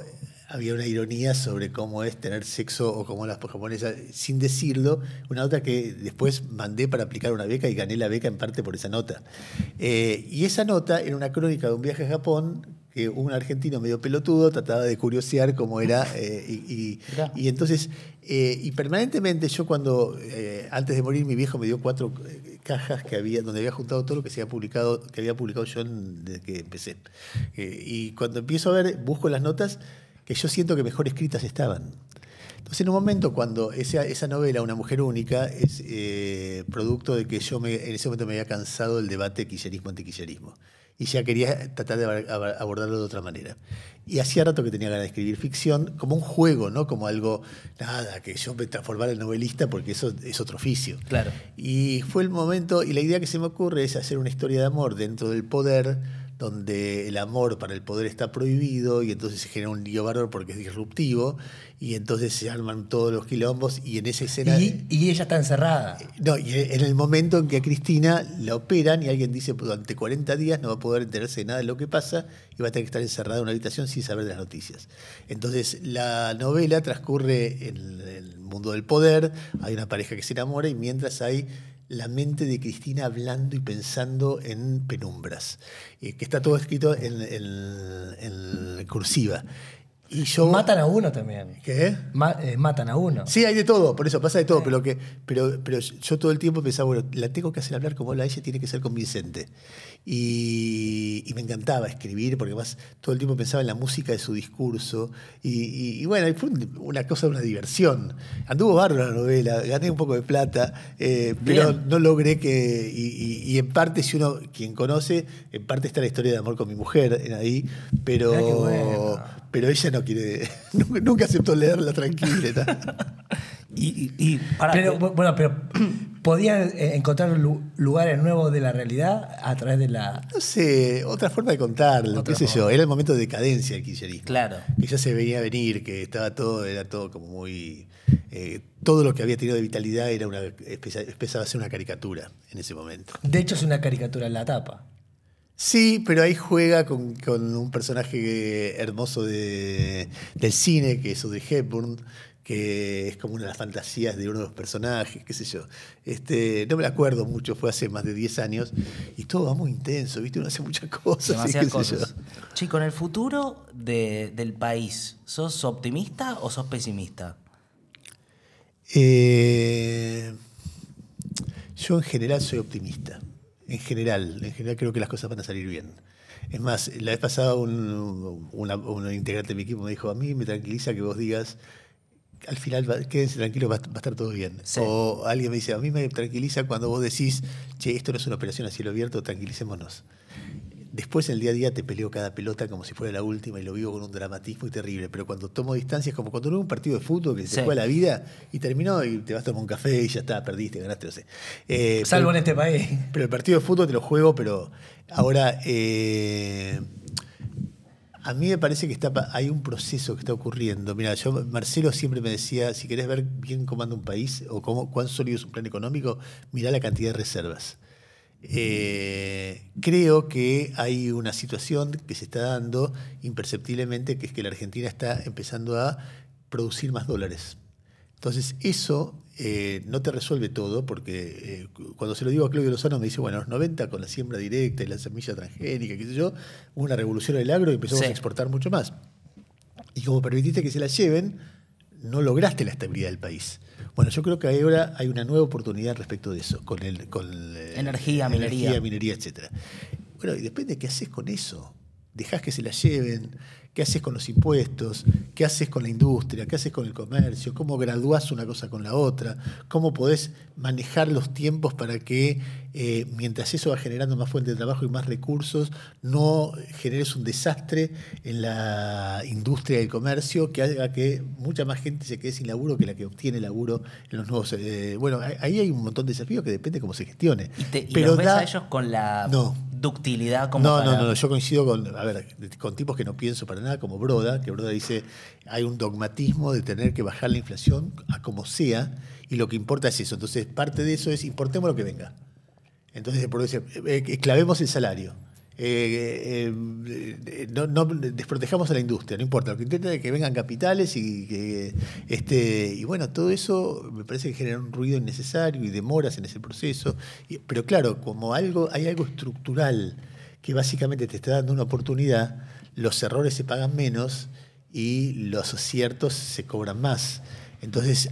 había una ironía sobre cómo es tener sexo o cómo las japonesas, sin decirlo, una nota que después mandé para aplicar una beca y gané la beca en parte por esa nota. Y esa nota era una crónica de un viaje a Japón que un argentino medio pelotudo trataba de curiosear cómo era. Y entonces, y permanentemente yo cuando, antes de morir, mi viejo me dio 4 cajas donde había juntado todo lo que había publicado yo desde que empecé. Y cuando empiezo a ver, busco las notas que yo siento que mejor escritas estaban. Entonces, en un momento, cuando esa novela, Una mujer única, es producto de que en ese momento me había cansado del debate kirchnerismo-antikirchnerismo. Y ya quería tratar de abordarlo de otra manera. Y hacía rato que tenía ganas de escribir ficción como un juego, no como algo, que yo me transformara en novelista porque eso es otro oficio. Claro. Y fue el momento, y la idea que se me ocurre es hacer una historia de amor dentro del poder, donde el amor para el poder está prohibido y entonces se genera un lío bárbaro porque es disruptivo y entonces se arman todos los quilombos y en esa escena... Y ella está encerrada. No, y en el momento en que a Cristina la operan y alguien dice, pues durante 40 días no va a poder enterarse de nada de lo que pasa y va a tener que estar encerrada en una habitación sin saber de las noticias. Entonces la novela transcurre en el mundo del poder, hay una pareja que se enamora y mientras hay la mente de Cristina hablando y pensando en penumbras, que está todo escrito en cursiva. Y matan a uno también. ¿Qué? Matan a uno. Sí, hay de todo, por eso pasa de todo, pero yo todo el tiempo pensaba, bueno, la tengo que hacer hablar como habla ella, tiene que ser convincente. Y me encantaba escribir, porque además todo el tiempo pensaba en la música de su discurso. Y bueno, fue una cosa, una diversión. Anduvo bárbaro la novela, gané un poco de plata, pero no logré que... Y en parte, si uno, quien conoce, en parte está la historia de amor con mi mujer ahí, pero ella no quiere... Nunca aceptó leerla tranquila. Pero ¿podías encontrar lugares nuevos de la realidad a través de la...? No sé, otra forma de contarlo, qué sé yo. Era el momento de decadencia del kirchnerismo. Claro. Que ya se venía a venir, que era todo como muy... todo lo que había tenido de vitalidad empezaba a ser una caricatura en ese momento. De hecho, es una caricatura en la tapa. Sí, pero ahí juega con un personaje hermoso del cine, que es Audrey Hepburn, que es como una de las fantasías de uno de los personajes, qué sé yo. No me la acuerdo mucho, fue hace más de 10 años, y todo va muy intenso, ¿viste? Uno hace muchas cosas. Demasiadas cosas. Chico, en el futuro del país, ¿sos optimista o sos pesimista? Yo en general soy optimista. En general creo que las cosas van a salir bien. Es más, la vez pasada un integrante de mi equipo me dijo, a mí me tranquiliza que vos digas, al final quédense tranquilos, va a estar todo bien. Sí. O alguien me dice, a mí me tranquiliza cuando vos decís, che, esto no es una operación a cielo abierto, tranquilicémonos. Después, en el día a día, te peleo cada pelota como si fuera la última y lo vivo con un dramatismo y terrible. Pero cuando tomo distancia, es como cuando no un partido de fútbol que se juega la vida y terminó y te vas a tomar un café y ya está, perdiste, ganaste, no sé. Salvo en este país. Pero el partido de fútbol te lo juego, pero ahora... a mí me parece que hay un proceso que está ocurriendo. Mira, Marcelo siempre me decía, si querés ver bien cómo anda un país o cuán sólido es un plan económico, mirá la cantidad de reservas. Creo que hay una situación que se está dando imperceptiblemente, que es que la Argentina está empezando a producir más dólares. Entonces, eso no te resuelve todo, porque cuando se lo digo a Claudio Lozano me dice, bueno, en los 90 con la siembra directa y la semilla transgénica, qué sé yo, hubo una revolución en el agro y empezamos a exportar mucho más. Y como permitiste que se la lleven, no lograste la estabilidad del país. Bueno, yo creo que ahora hay una nueva oportunidad respecto de eso, con energía, minería, etc. Bueno, y depende de qué haces con eso. Dejás que se la lleven, qué haces con los impuestos, qué haces con la industria, qué haces con el comercio, cómo graduás una cosa con la otra, cómo podés manejar los tiempos para que mientras eso va generando más fuentes de trabajo y más recursos, no generes un desastre en la industria del comercio que haga que mucha más gente se quede sin laburo que la que obtiene laburo en los nuevos... bueno, ahí hay un montón de desafíos que depende cómo se gestione. ¿Y los ves a ellos con la ductilidad como No, yo coincido con tipos que no pienso para nada, como Broda, que Broda dice hay un dogmatismo de tener que bajar la inflación a como sea, y lo que importa es eso. Entonces, parte de eso es importemos lo que venga. Entonces, por eso clavemos el salario. No desprotejamos a la industria, no importa. Lo que intenta es que vengan capitales y bueno, todo eso me parece que genera un ruido innecesario y demoras en ese proceso. Pero claro, como hay algo estructural que básicamente te está dando una oportunidad, los errores se pagan menos y los aciertos se cobran más. Entonces,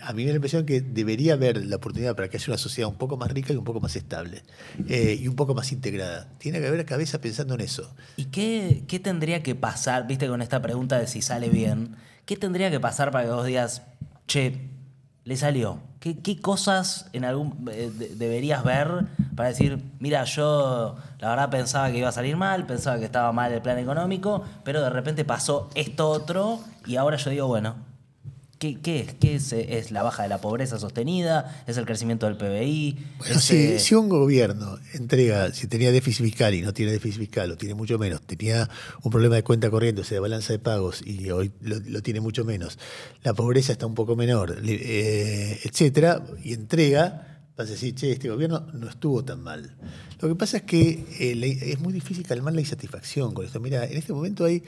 a mí me da la impresión que debería haber la oportunidad para que haya una sociedad un poco más rica y un poco más estable y un poco más integrada. Tiene que haber cabeza pensando en eso. ¿Y qué tendría que pasar, viste, con esta pregunta de si sale bien? ¿Qué tendría que pasar para que vos digas, che, le salió? ¿Qué cosas deberías ver para decir, mira, yo la verdad pensaba que iba a salir mal, pensaba que estaba mal el plan económico, pero de repente pasó esto otro y ahora yo digo, bueno... ¿Qué es? ¿Es la baja de la pobreza sostenida? ¿Es el crecimiento del PBI? Bueno, si un gobierno entrega, si tenía déficit fiscal y no tiene déficit fiscal, o tiene mucho menos, tenía un problema de cuenta corriente, o sea, de balanza de pagos, y hoy lo tiene mucho menos, la pobreza está un poco menor, etcétera, y entrega, vas a decir, che, este gobierno no estuvo tan mal. Lo que pasa es que es muy difícil calmar la insatisfacción con esto. Mira, en este momento en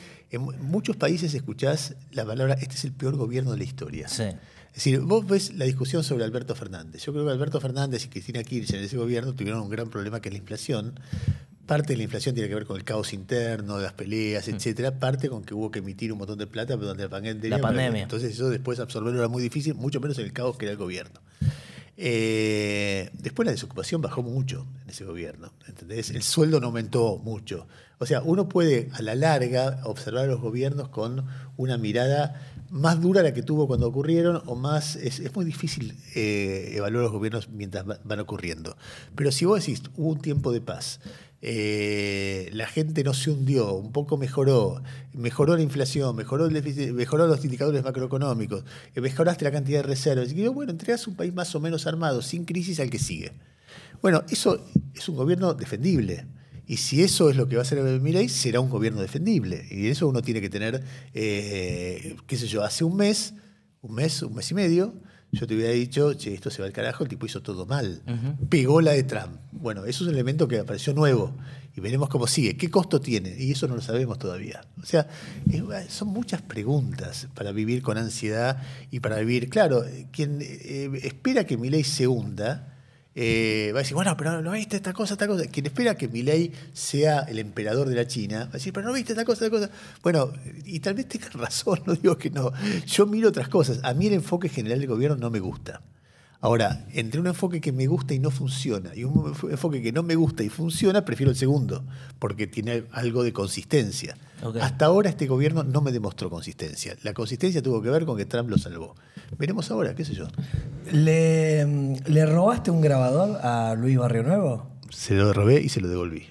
muchos países escuchás la palabra, este es el peor gobierno de la historia. Sí. Es decir, vos ves la discusión sobre Alberto Fernández. Yo creo que Alberto Fernández y Cristina Kirchner en ese gobierno tuvieron un gran problema que es la inflación. Parte de la inflación tiene que ver con el caos interno, de las peleas, etcétera. Parte con que hubo que emitir un montón de plata durante la pandemia. Entonces eso después absorberlo era muy difícil, mucho menos en el caos que era el gobierno. Después la desocupación bajó mucho en ese gobierno, ¿entendés? El sueldo no aumentó mucho. O sea, uno puede a la larga observar a los gobiernos con una mirada más dura la que tuvo cuando ocurrieron o más... Es muy difícil evaluar los gobiernos mientras van ocurriendo. Pero si vos decís, hubo un tiempo de paz, la gente no se hundió, un poco mejoró la inflación, mejoró el déficit, mejoró los indicadores macroeconómicos, mejoraste la cantidad de reservas. Y bueno, entregás un país más o menos armado, sin crisis al que sigue. Bueno, eso es un gobierno defendible. Y si eso es lo que va a hacer Milei, será un gobierno defendible. Y eso uno tiene que tener, qué sé yo, hace un mes y medio, yo te hubiera dicho, che, esto se va al carajo, el tipo hizo todo mal. Pegó la de Trump. Bueno, eso es un elemento que apareció nuevo. Y veremos cómo sigue. ¿Qué costo tiene? Y eso no lo sabemos todavía. O sea, son muchas preguntas para vivir con ansiedad y para vivir... Claro, quien espera que Milei se hunda... va a decir, bueno, pero no viste esta cosa. Quien espera que Milei sea el emperador de la China, va a decir, pero no viste esta cosa. Bueno, y tal vez tengas razón, no digo que no. Yo miro otras cosas. A mí el enfoque general del gobierno no me gusta. Ahora, entre un enfoque que me gusta y no funciona y un enfoque que no me gusta y funciona, prefiero el segundo, porque tiene algo de consistencia. Okay. Hasta ahora este gobierno no me demostró consistencia. La consistencia tuvo que ver con que Trump lo salvó. Veremos ahora, qué sé yo. ¿Le robaste un grabador a Luis Barrionuevo? Se lo robé y se lo devolví.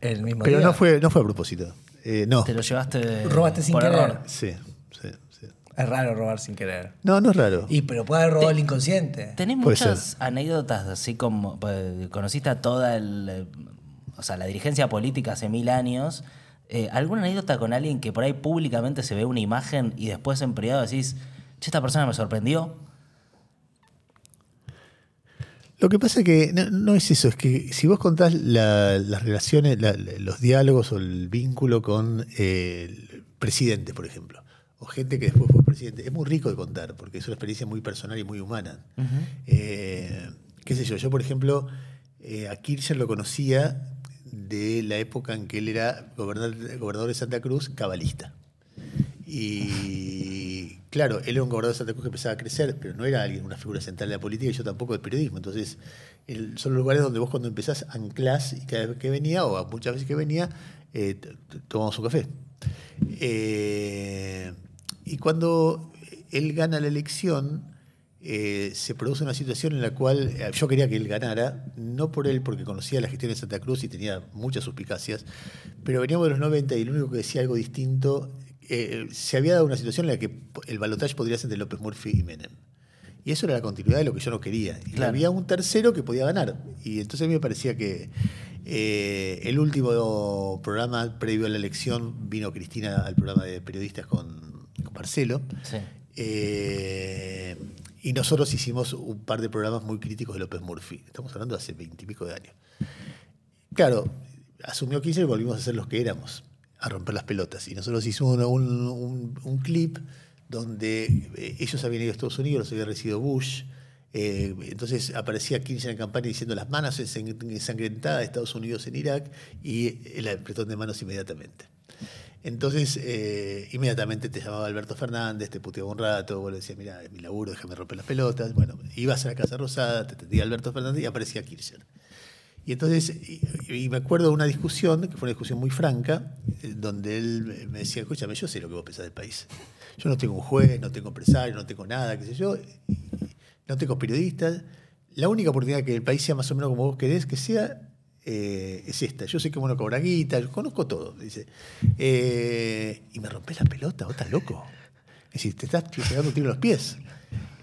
el mismo Pero día. no fue a propósito. No. Te lo llevaste Robaste sin por querer. error. Sí. Es raro robar sin querer. No es raro. Pero puede haber robado el inconsciente. ¿Tenés Puede muchas anécdotas así como conociste a toda o sea, la dirigencia política hace 1000 años? ¿Alguna anécdota con alguien que por ahí públicamente se ve una imagen y después en privado decís, che, esta persona me sorprendió? Lo que pasa es que no es eso, es que si vos contás las relaciones, los diálogos o el vínculo con el presidente, por ejemplo, o gente que después fue presidente, es muy rico de contar, porque es una experiencia muy personal y muy humana. Qué sé yo, por ejemplo, a Kirchner lo conocía de la época en que él era gobernador de Santa Cruz, cabalista. Y claro, él era un gobernador de Santa Cruz que empezaba a crecer, pero no era alguien, una figura central de la política y yo tampoco del periodismo. Entonces, son los lugares donde vos cuando empezás anclás y cada vez que venía, o muchas veces que venía, tomamos un café. Y cuando él gana la elección, se produce una situación en la cual yo quería que él ganara, no por él, porque conocía la gestión de Santa Cruz y tenía muchas suspicacias, pero veníamos de los 90 y el único que decía algo distinto, se había dado una situación en la que el balotaje podría ser de López Murphy y Menem. Y eso era la continuidad de lo que yo no quería. Y claro. había un tercero que podía ganar. Y entonces a mí me parecía que el último programa previo a la elección vino Cristina al programa de periodistas con Marcelo. Sí. Y nosotros hicimos un par de programas muy críticos de López Murphy. Estamos hablando de hace 20 y pico de años. Claro, asumió Kirchner y volvimos a ser los que éramos, a romper las pelotas. Y nosotros hicimos un clip donde ellos habían ido a Estados Unidos, los había recibido Bush. Entonces aparecía Kirchner en campaña diciendo las manos ensangrentadas de Estados Unidos en Irak y el apretón de manos inmediatamente. Entonces, inmediatamente te llamaba Alberto Fernández, te puteaba un rato, vos le decías, mirá, es mi laburo, déjame romper las pelotas. Bueno, ibas a la Casa Rosada, te atendía Alberto Fernández y aparecía Kirchner. Y entonces, y me acuerdo de una discusión, que fue una discusión muy franca, donde él me decía, escúchame, yo sé lo que vos pensás del país. Yo no tengo un juez, no tengo empresario, no tengo nada, qué sé yo, no tengo periodistas. La única oportunidad que el país sea más o menos como vos querés que sea, es esta. Yo sé que bueno cobra guita, yo conozco todo, dice. Y me rompés la pelota, vos estás loco. Es decir, te estás pegando un tiro en los pies.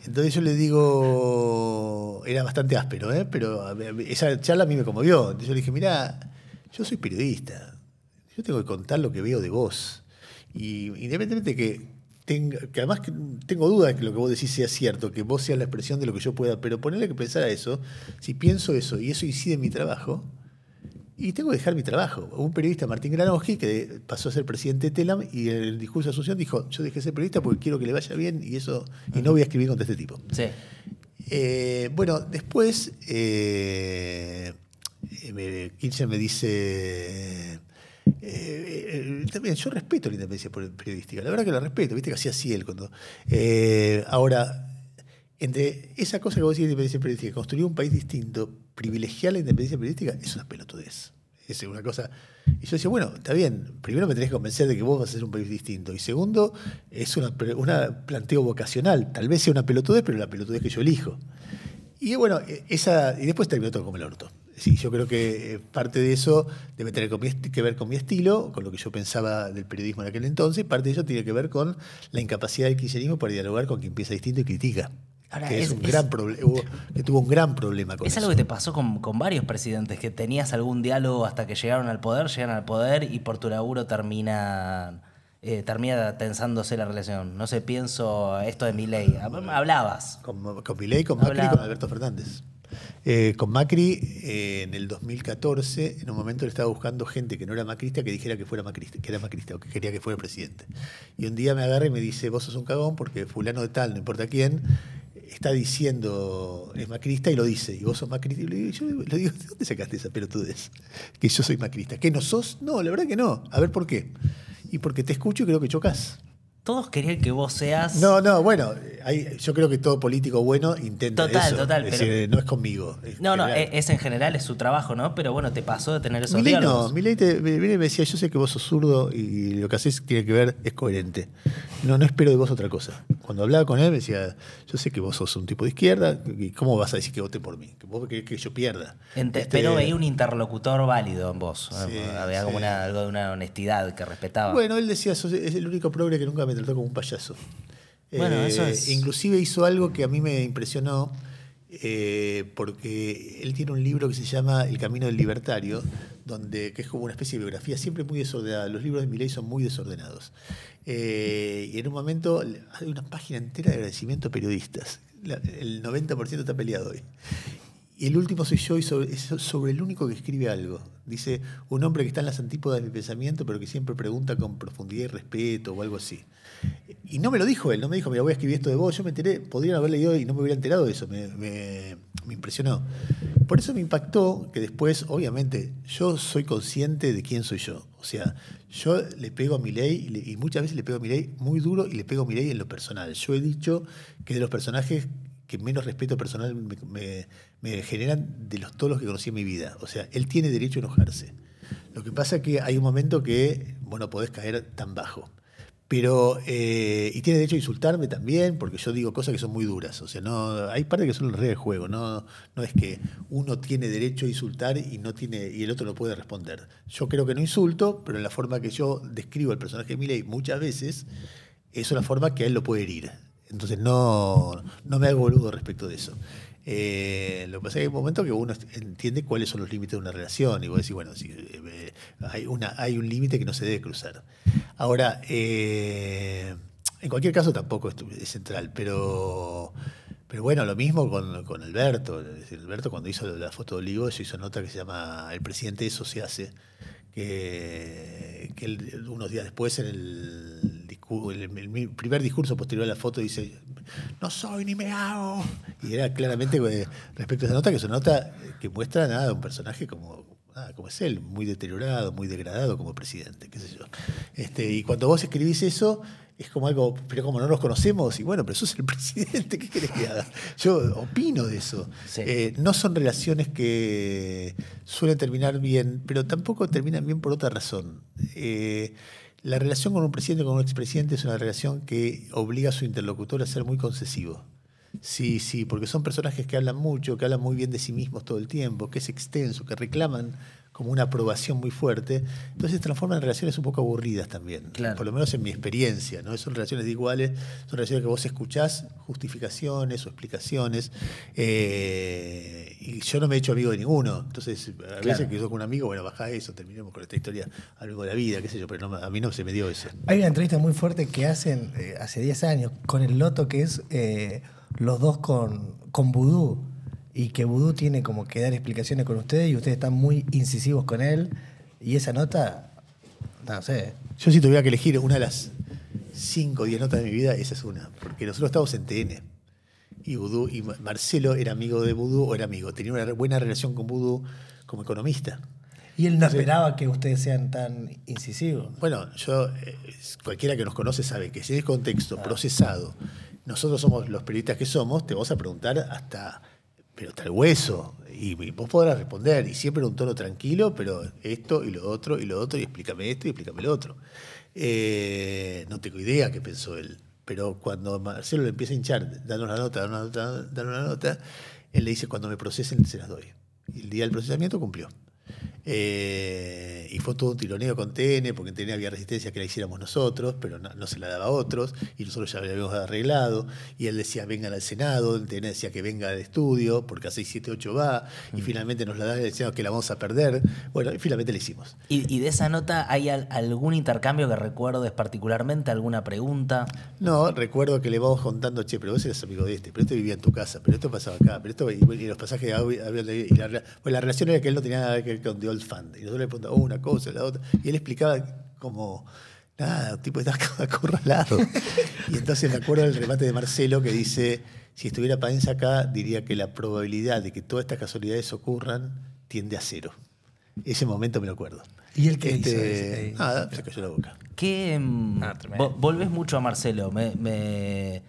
Entonces yo le digo, era bastante áspero, pero esa charla a mí me conmovió. Entonces yo le dije, mirá, yo soy periodista, yo tengo que contar lo que veo de vos. Y independientemente que además que tengo dudas de que lo que vos decís sea cierto, que vos seas la expresión de lo que yo pueda, pero ponerle que pensar a eso, si pienso eso y eso incide en mi trabajo, y tengo que dejar mi trabajo. Un periodista, Martín Granowski, que pasó a ser presidente de Telam, y en el discurso de Asunción dijo, yo dejé de ser periodista porque quiero que le vaya bien y no voy a escribir contra este tipo. Sí. Bueno, después Kirchner me dice... también yo respeto la independencia periodística, la verdad que la respeto, viste que hacía así él cuando... ahora, entre esa cosa que vos decís de independencia periodística, construir un país distinto, privilegiar la independencia periodística, es una pelotudez. Es una cosa... Y yo decía, bueno, está bien, primero me tenés que convencer de que vos vas a ser un país distinto, y segundo, es un planteo vocacional, tal vez sea una pelotudez, pero la pelotudez que yo elijo. Y bueno, y después terminó todo como el orto. Sí, yo creo que parte de eso debe tener que ver con mi estilo, con lo que yo pensaba del periodismo en aquel entonces, parte de eso tiene que ver con la incapacidad del kirchnerismo para dialogar con quien piensa distinto y critica. Ahora, que que tuvo un gran problema con eso. Es algo que te pasó con varios presidentes, que tenías algún diálogo hasta que llegan al poder y por tu laburo termina tensándose la relación. No sé, pienso esto de Milei. Hablabas. Con Milei, con Macri y con Alberto Fernández. Con Macri, en el 2014, en un momento le estaba buscando gente que no era macrista que dijera que fuera macrista, que era macrista o que quería que fuera presidente. Y un día me agarra y me dice, vos sos un cagón porque fulano de tal, no importa quién, está diciendo, es macrista y lo dice, y vos sos macrista. Y yo le digo, ¿de dónde sacaste esa pelotudez? Que yo soy macrista. ¿Qué no sos? No, la verdad que no. A ver, ¿por qué? Y porque te escucho y creo que chocas. Todos querían que vos seas... No, bueno, yo creo que todo político bueno intenta eso. Total. Es decir, no es conmigo. Es en general, es su trabajo, ¿no? Pero bueno, te pasó de tener esos Milei diálogos. No, Milei me decía, yo sé que vos sos zurdo y lo que haces tiene que ver, es coherente. No espero de vos otra cosa. cuando hablaba con él me decía, yo sé que vos sos un tipo de izquierda, ¿y cómo vas a decir que vote por mí? Que vos querés que yo pierda. Pero veía un interlocutor válido en vos. Sí, Había como algo de una honestidad que respetaba. Bueno, él decía, es el único progre que nunca me trató como un payaso. Bueno, eso es... Inclusive hizo algo que a mí me impresionó, porque él tiene un libro que se llama El Camino del Libertario, que es como una especie de biografía, siempre muy desordenada. Los libros de Milei son muy desordenados. Y en un momento hay una página entera de agradecimiento a periodistas. El 90% está peleado hoy. Y el último soy yo, y es sobre el único que escribe algo. Dice, un hombre que está en las antípodas de mi pensamiento, pero que siempre pregunta con profundidad y respeto o algo así. Y no me lo dijo él, no me dijo, mira, voy a escribir esto de vos. Yo me enteré, podrían haber leído y no me hubiera enterado de eso. Me impresionó. Por eso me impactó que después, obviamente, yo soy consciente de quién soy yo. O sea, yo le pego a Milei, y muchas veces le pego a Milei muy duro, y le pego a Milei en lo personal. Yo he dicho que de los personajes que menos respeto personal me generan de todos los que conocí en mi vida. O sea, él tiene derecho a enojarse. Lo que pasa es que hay un momento que, bueno, podés caer tan bajo. Pero, y tiene derecho a insultarme también, porque yo digo cosas que son muy duras. O sea, no, hay partes que son las reglas del juego. No es que uno tiene derecho a insultar y el otro no puede responder. Yo creo que no insulto, pero en la forma que yo describo al personaje de Milei muchas veces, es una forma que a él lo puede herir. Entonces no me hago boludo respecto de eso. Lo que pasa es que hay un momento que uno entiende cuáles son los límites de una relación y vos decís, bueno, sí, hay un límite que no se debe cruzar. Ahora, en cualquier caso tampoco es central, pero bueno, lo mismo con Alberto. Es decir, Alberto cuando hizo la foto de Olivos hizo nota que se llama El presidente eso se hace, que él, unos días después en el primer discurso posterior a la foto dice, no soy ni me hago. Y era claramente respecto a esa nota, que es una nota que muestra nada un personaje como es él, muy deteriorado, muy degradado como presidente, qué sé yo. Y cuando vos escribís eso, es como algo, pero como no nos conocemos, y bueno, pero sos el presidente, ¿qué querés que haga? Yo opino de eso. Sí. No son relaciones que suelen terminar bien, pero tampoco terminan bien por otra razón. La relación con un presidente o con un expresidente es una relación que obliga a su interlocutor a ser muy concesivo. Sí, porque son personajes que hablan mucho, que hablan muy bien de sí mismos todo el tiempo, que es extenso, que reclaman como una aprobación muy fuerte. Entonces se transforman en relaciones un poco aburridas también. Claro. Por lo menos en mi experiencia, ¿no? Son relaciones de iguales, son relaciones que vos escuchás justificaciones o explicaciones. Y yo no me he hecho amigo de ninguno. Entonces, a veces que yo con un amigo, bueno, bajá eso, terminemos con esta historia a lo largo de la vida, qué sé yo, pero a mí no se me dio eso. Hay una entrevista muy fuerte que hacen hace 10 años con el Loto, que es los dos con Vudú, y que Vudú tiene como que dar explicaciones con ustedes y ustedes están muy incisivos con él, y esa nota, no sé. Yo si tuviera que elegir una de las 5 o 10 notas de mi vida, esa es una, porque nosotros estábamos en TN, y Marcelo era amigo de Vudú, o era amigo, tenía una buena relación con Vudú como economista. Y él no esperaba que ustedes sean tan incisivos. Bueno, cualquiera que nos conoce sabe que si en el contexto procesado, nosotros somos los periodistas que somos, te vas a preguntar hasta el hueso, y vos podrás responder, y siempre en un tono tranquilo, pero esto y lo otro, y explícame esto y explícame lo otro. No tengo idea qué pensó él, pero cuando Marcelo le empieza a hinchar, danos una nota, él le dice, cuando me procesen se las doy. Y el día del procesamiento cumplió. Y fue todo un tironeo con TN, porque en TN había resistencia que la hiciéramos nosotros, pero no se la daba a otros, y nosotros ya la habíamos arreglado, y él decía vengan al Senado, el TN decía que venga al estudio, porque a 678 va, y finalmente nos la dan y decíamos que la vamos a perder. Bueno, y finalmente la hicimos. ¿Y de esa nota hay algún intercambio que recuerdes particularmente, alguna pregunta? No, recuerdo que le vamos contando, che, pero vos eres amigo de pero este vivía en tu casa, pero esto pasaba acá, pero esto, y los pasajes la relación era que él no tenía nada que ver con The Old Fund, y nosotros le preguntábamos una cosa, la otra, y él explicaba como, nada, un tipo está acorralado. Y entonces me acuerdo del remate de Marcelo que dice, si estuviera Paenza acá, diría que la probabilidad de que todas estas casualidades ocurran tiende a 0. Ese momento me lo acuerdo. ¿Y él qué hizo? Nada, se cayó la boca. Volvés mucho a Marcelo. ¿Qué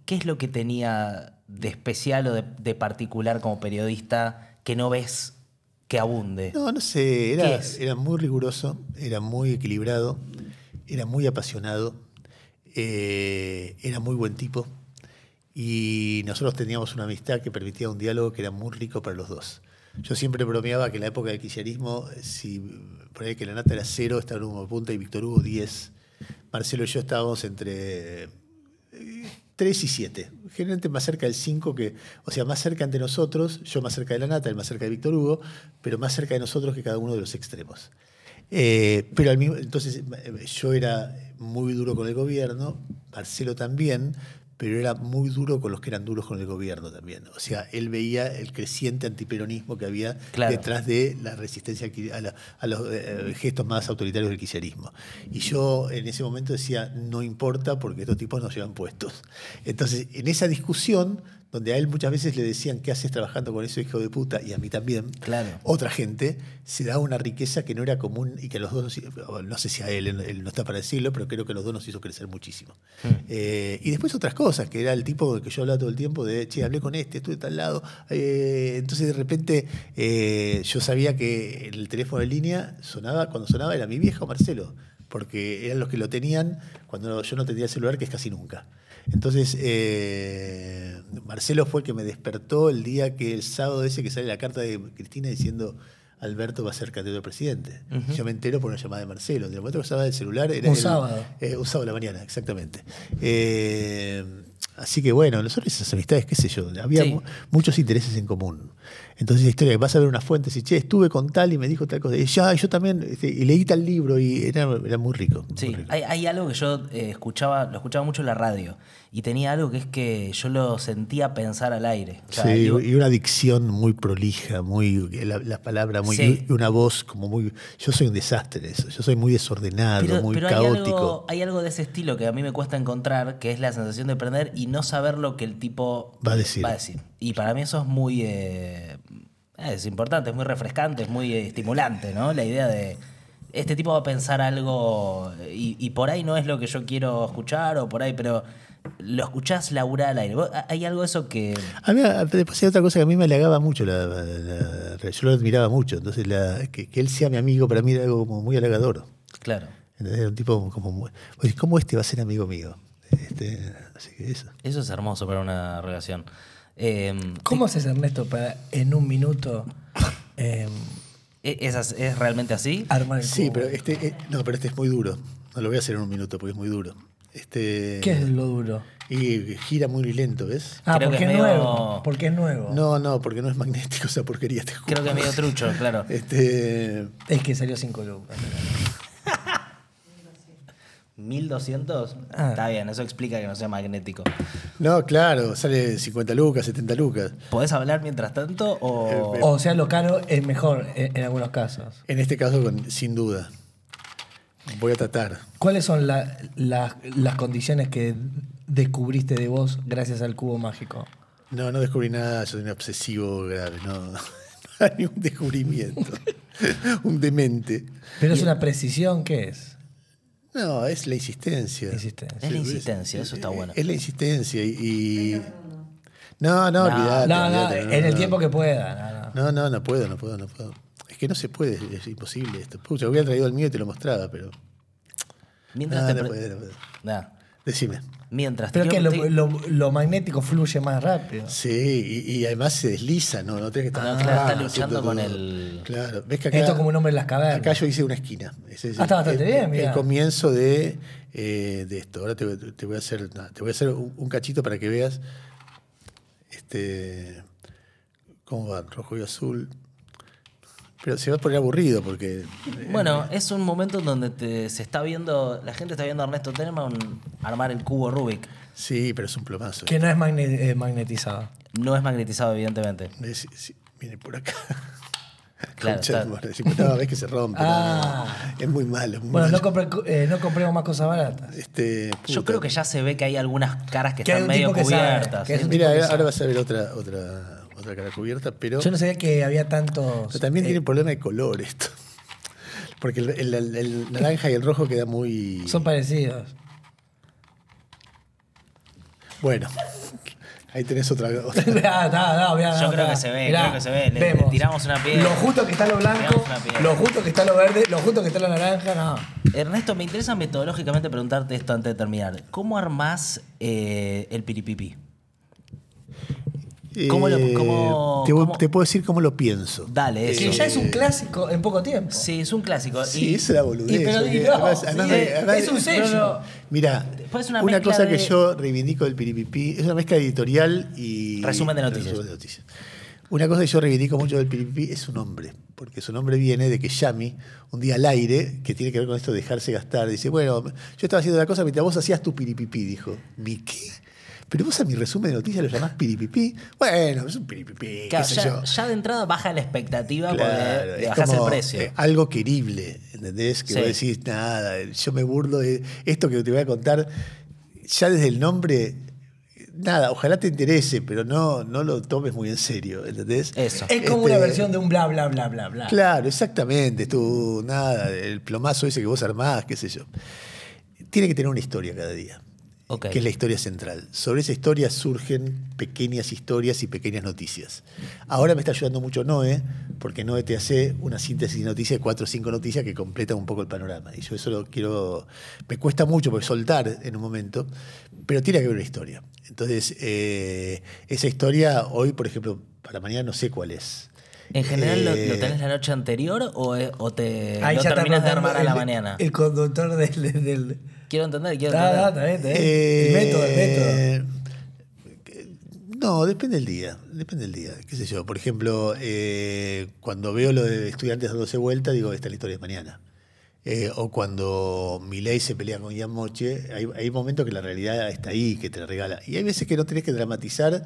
es lo que tenía de especial o de particular como periodista que no ves que abunde? No sé, era muy riguroso, era muy equilibrado, era muy apasionado. era muy buen tipo y nosotros teníamos una amistad que permitía un diálogo que era muy rico para los dos. Yo siempre bromeaba que en la época del kirchnerismo, si por ahí que la nata era 0, estaba en Hugo Punta y Víctor Hugo 10. Marcelo y yo estábamos entre 3 y 7. Generalmente más cerca del 5, o sea, más cerca de nosotros, yo más cerca de la nata, él más cerca de Víctor Hugo, pero más cerca de nosotros que cada uno de los extremos. Pero entonces yo era muy duro con el gobierno, Marcelo también, pero era muy duro con los que eran duros con el gobierno también. O sea, él veía el creciente antiperonismo que había detrás de la resistencia a los gestos más autoritarios del kirchnerismo. Y yo en ese momento decía, no importa porque estos tipos nos llevan puestos. Entonces, en esa discusión, donde a él muchas veces le decían, ¿qué haces trabajando con ese hijo de puta? Y a mí también. Claro. Otra gente se daba una riqueza que no era común y que a los dos, no sé si a él no está para decirlo, pero creo que a los dos nos hizo crecer muchísimo. Y después otras cosas, que era el tipo del que yo hablaba todo el tiempo, de, che, hablé con este, estuve de tal lado. Entonces de repente yo sabía que el teléfono de línea cuando sonaba era mi viejo Marcelo, porque eran los que lo tenían cuando yo no tenía el celular, que es casi nunca. Entonces, Marcelo fue el que me despertó el día que el sábado ese que sale la carta de Cristina diciendo Alberto va a ser candidato a presidente. Yo me entero por una llamada de Marcelo. En el momento que sonaba el celular era un sábado. Un sábado de la mañana, exactamente. Así que bueno, nosotros esas amistades, qué sé yo, había muchos intereses en común. Entonces la historia que vas a ver una fuente, si che, estuve con tal y me dijo tal cosa, y yo también, y leí tal libro y era muy rico. Sí, muy rico. Hay algo que yo lo escuchaba mucho en la radio y tenía algo que es que yo lo sentía pensar al aire. O sea, sí, y una dicción muy prolija, la palabra, y una voz como muy... Yo soy un desastre en eso, yo soy muy desordenado, muy caótico. Hay algo de ese estilo que a mí me cuesta encontrar, que es la sensación de prender y no saber lo que el tipo va a decir. Y para mí eso es muy... es importante, es muy refrescante, es muy estimulante, ¿no? La idea de... Este tipo va a pensar algo y por ahí no es lo que yo quiero escuchar o por ahí, pero lo escuchás laburar al aire. ¿Hay algo de eso que...? A mí, después hay otra cosa que a mí me halagaba mucho. Yo lo admiraba mucho. Entonces, que él sea mi amigo para mí era algo como muy halagador. Claro. Era un tipo como... ¿Cómo este va a ser amigo mío? Así que eso. Eso es hermoso para una relación. ¿Cómo haces, Ernesto, para en un minuto... ¿Es realmente así? Armar el cubo? Sí, pero pero este es muy duro. No lo voy a hacer en un minuto porque es muy duro. ¿Qué es lo duro? Y gira muy lento, ¿ves? Creo porque que es medio... nuevo. Porque es nuevo. No, porque no es magnético esa porquería. Te juro. Creo que es medio trucho, claro. Es que salió 5 lucas. 1.200. Está bien, eso explica que no sea magnético. No, claro, sale 50 lucas, 70 lucas. ¿Podés hablar mientras tanto o...? O sea, lo caro es mejor en algunos casos. En este caso, sin duda. Voy a tratar. ¿Cuáles son las condiciones que descubriste de vos gracias al cubo mágico? No descubrí nada, yo soy un obsesivo grave, no hay ningún descubrimiento. Un demente. ¿Pero es una precisión? ¿Qué es? No, es la insistencia. Es la insistencia, eso está bueno. Es la insistencia y... No, olvidate. En el tiempo que pueda. No puedo. Es que no se puede, es imposible esto. Pucha, hubiera traído el mío y te lo mostraba, pero... Mientras no puedo. Decime. Mientras pero que lo magnético fluye más rápido. Sí, y además se desliza, no tenés que estar... claro, está luchando con el... Claro, ves que acá... Esto es como un hombre en las cavernas. Acá yo hice una esquina. Está bastante bien, mirá. El comienzo de esto. Ahora te voy a hacer un cachito para que veas cómo va, rojo y azul. Pero se va a poner aburrido porque... Bueno, es un momento en donde se está viendo, la gente está viendo a Ernesto Tenenbaum armar el cubo Rubik. Sí, pero es un plomazo. Que no es magnetizado. No es magnetizado, evidentemente. Sí, viene por acá. Claro, cada vez que se rompe. Es muy malo. Bueno, no compremos más cosas baratas. Yo creo que ya se ve que hay algunas caras que están medio cubiertas. Mira, ahora vas a ver otra cara cubierta, pero... Yo no sabía que había tantos... Pero también tiene problema de color esto. Porque el naranja y el rojo queda muy... Son parecidos. Bueno, ahí tenés otra. Yo creo que se ve, Le tiramos una piedra. Lo justo que está lo blanco, lo justo que está lo verde, lo justo que está lo naranja, no. Ernesto, me interesa metodológicamente preguntarte esto antes de terminar. ¿Cómo armás el piripipí? Te puedo decir cómo lo pienso. Dale, eso. Que ya es un clásico en poco tiempo. Sí, es un clásico. Sí, es la boludez. Es un sello. Mira, una cosa que yo reivindico del piripipí es una mezcla editorial y resumen de noticias. Una cosa que yo reivindico mucho del piripipí es su nombre, porque su nombre viene de que Yami, un día al aire, que tiene que ver con esto de dejarse gastar, dice, bueno, yo estaba haciendo la cosa mientras vos hacías tu piripipí, dijo. ¿Mi qué? Pero vos a mi resumen de noticias lo llamás piripipí. Bueno, es un piripipí, claro, qué sé yo. Ya de entrada baja la expectativa, Claro, porque bajás el precio. Algo querible, ¿entendés? Que vos decís, nada, yo me burlo de esto que te voy a contar, ya desde el nombre, nada, ojalá te interese, pero no lo tomes muy en serio, ¿entendés? Eso. Es como una versión de un bla, bla, bla, bla, bla. Claro, exactamente. Tú, nada, el plomazo ese que vos armás, qué sé yo. Tiene que tener una historia cada día. Okay. Que es la historia central. Sobre esa historia surgen pequeñas historias y pequeñas noticias. Ahora me está ayudando mucho Noé, porque Noé te hace una síntesis de noticias de 4 o 5 noticias que completan un poco el panorama. Y yo eso lo quiero... Me cuesta mucho porque soltar en un momento, pero tiene que haber una historia. Entonces, esa historia hoy, por ejemplo, para mañana no sé cuál es. ¿En general lo tenés la noche anterior o lo ya terminas de está armar a la mañana? El conductor del... Quiero entender. Está bien. El método. No, depende del día. Qué sé yo. Por ejemplo, cuando veo lo de estudiantes dándose vuelta, digo, esta es la historia de mañana. O cuando Milei se pelea con Ian Moche, hay momentos que la realidad está ahí, que te la regala. Y hay veces que no tenés que dramatizar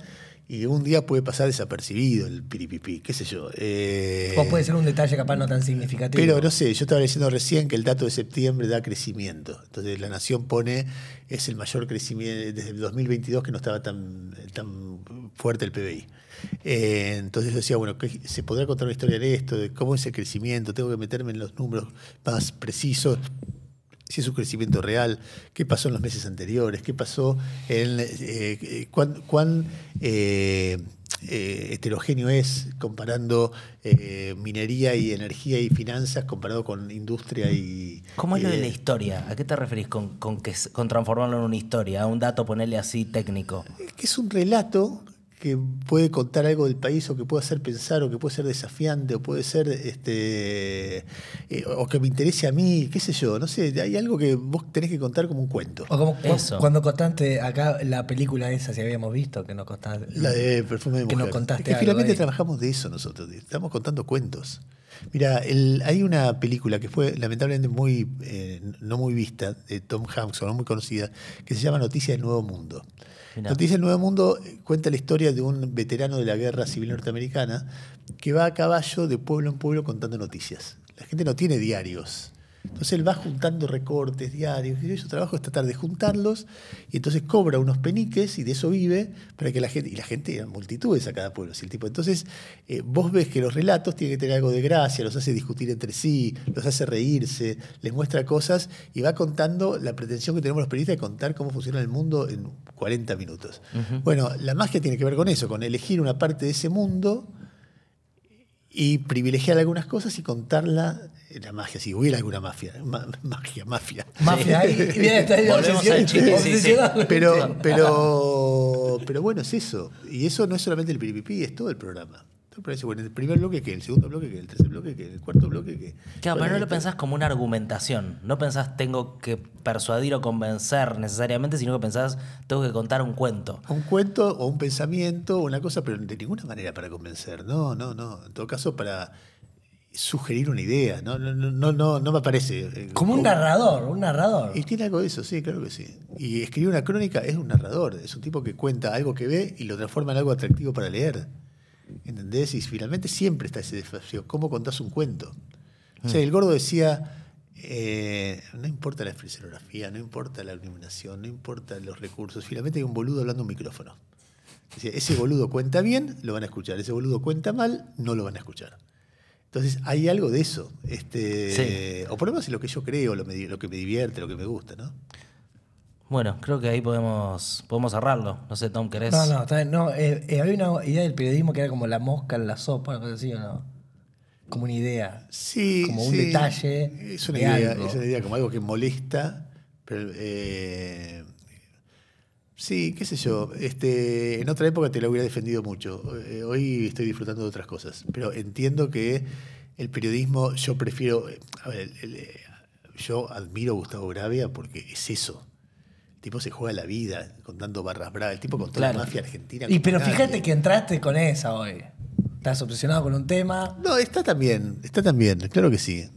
y un día puede pasar desapercibido el piripipí, qué sé yo. O puede ser un detalle capaz no tan significativo. Pero no sé, yo estaba diciendo recién que el dato de septiembre da crecimiento. Entonces La Nación pone, es el mayor crecimiento desde el 2022 que no estaba tan fuerte el PBI. Entonces yo decía, bueno, ¿se podrá contar una historia de esto? De cómo es el crecimiento, tengo que meterme en los números más precisos. Si es un crecimiento real, qué pasó en los meses anteriores, qué pasó en cuán heterogéneo es comparando minería y energía y finanzas comparado con industria y... ¿Cómo es lo de la historia? ¿A qué te referís con transformarlo en una historia? ¿A un dato ponerle así técnico? Que es un relato que puede contar algo del país o que puede hacer pensar o que puede ser desafiante o puede ser o que me interese a mí, qué sé yo, no sé, hay algo que vos tenés que contar como un cuento. O como cuando contaste acá la película esa, si habíamos visto, que nos contaste. La de Perfume de Mujer. Que nos contaste es que finalmente ahí. trabajamos de eso nosotros, estamos contando cuentos. Mira, hay una película que fue lamentablemente no muy vista, de Tom Hanks, o no muy conocida, que se llama Noticias del Nuevo Mundo. Mirá. Noticias del Nuevo Mundo cuenta la historia de un veterano de la Guerra Civil Norteamericana que va a caballo de pueblo en pueblo contando noticias. La gente no tiene diarios. Entonces él va juntando recortes, diarios, y su trabajo es tratar de juntarlos, y entonces cobra unos peniques y de eso vive para que la gente, eran multitudes a cada pueblo. ¿Sí? El tipo. Entonces vos ves que los relatos tienen que tener algo de gracia, los hace discutir entre sí, los hace reírse, les muestra cosas y va contando la pretensión que tenemos los periodistas de contar cómo funciona el mundo en 40 minutos. Uh-huh. Bueno, la magia tiene que ver con eso, con elegir una parte de ese mundo y privilegiar algunas cosas y contarla. La magia, si hubiera alguna mafia. Mafia. Mafia, ahí viene esta idea. Volvemos al chiste, sí. Pero bueno, es eso. Y eso no es solamente el piripipí, es todo el programa. Bueno, el primer bloque, ¿qué? El segundo bloque, ¿qué? El tercer bloque, ¿qué? El cuarto bloque, ¿qué? Claro, pero no lo pensás como una argumentación. No pensás tengo que persuadir o convencer necesariamente, sino que pensás tengo que contar un cuento. Un cuento o un pensamiento o una cosa, pero de ninguna manera para convencer. No. En todo caso, para sugerir una idea. No me parece. Como un narrador. Y tiene algo de eso, sí, claro que sí. Y escribir una crónica es un narrador. Es un tipo que cuenta algo que ve y lo transforma en algo atractivo para leer. ¿Entendés? Y finalmente siempre está ese desafío. ¿Cómo contás un cuento? O sea, el Gordo decía, no importa la escenografía, no importa la iluminación, no importa los recursos. Finalmente hay un boludo hablando a un micrófono. Decía, ese boludo cuenta bien, lo van a escuchar. Ese boludo cuenta mal, no lo van a escuchar. Entonces hay algo de eso. Sí. O por lo menos es lo que yo creo, lo que me divierte, lo que me gusta, ¿no? Bueno, creo que ahí podemos cerrarlo. No sé, Tom, ¿querés? No, está bien. No, había una idea del periodismo que era como la mosca en la sopa, algo así, ¿o no? como una idea. Sí, como un sí. detalle. Es una de idea, algo. es una idea como algo que molesta, pero sí, qué sé yo. En otra época te lo hubiera defendido mucho. Hoy estoy disfrutando de otras cosas. Pero entiendo que el periodismo, yo prefiero. A ver, yo admiro a Gustavo Gravia porque es eso. El tipo se juega la vida contando barras bravas. El tipo contó Claro. la mafia argentina. Y como pero nadie. fíjate que entraste con esa hoy. Estás obsesionado con un tema. No, está también, claro que sí.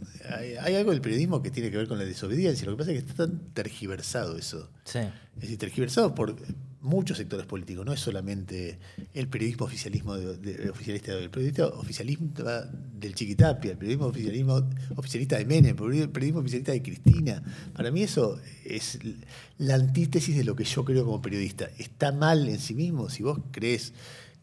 Hay algo del periodismo que tiene que ver con la desobediencia. Lo que pasa es que está tan tergiversado eso. Sí. Es decir, tergiversado por muchos sectores políticos. No es solamente el periodismo oficialista del periodista oficialista del Chiquitapia, el periodismo oficialista de Menem, el periodismo oficialista de Cristina. Para mí eso es la antítesis de lo que yo creo como periodista. Está mal en sí mismo. Si vos crees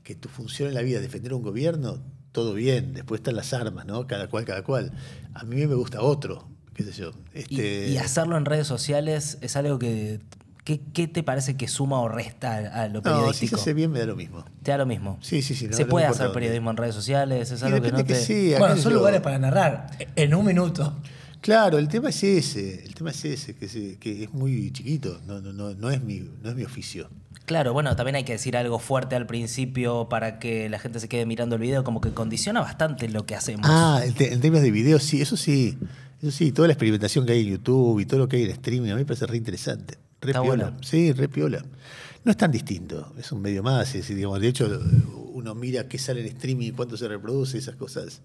que tu función en la vida es defender un gobierno, todo bien. Después están las armas, ¿no? Cada cual. A mí me gusta otro, qué sé yo. Y hacerlo en redes sociales es algo que... ¿Qué te parece que suma o resta a lo No, si periodístico? se hace bien me da lo mismo. ¿Te da lo mismo? Sí. No, ¿Se no puede me importa hacer dónde. periodismo en redes sociales? ¿Es Y algo que depende no te...? que sí, Bueno, qué sé son yo. lugares para narrar en un minuto. Claro, el tema es ese. Que es muy chiquito. No es mi oficio. Claro, bueno, también hay que decir algo fuerte al principio para que la gente se quede mirando el video, como que condiciona bastante lo que hacemos. En términos de video, sí, eso sí. Toda la experimentación que hay en YouTube y todo lo que hay en streaming, a mí me parece re interesante. Re Está piola. bueno. Sí, re piola. No es tan distinto, es un medio más. Digamos, de hecho, uno mira qué sale en streaming y cuánto se reproduce, esas cosas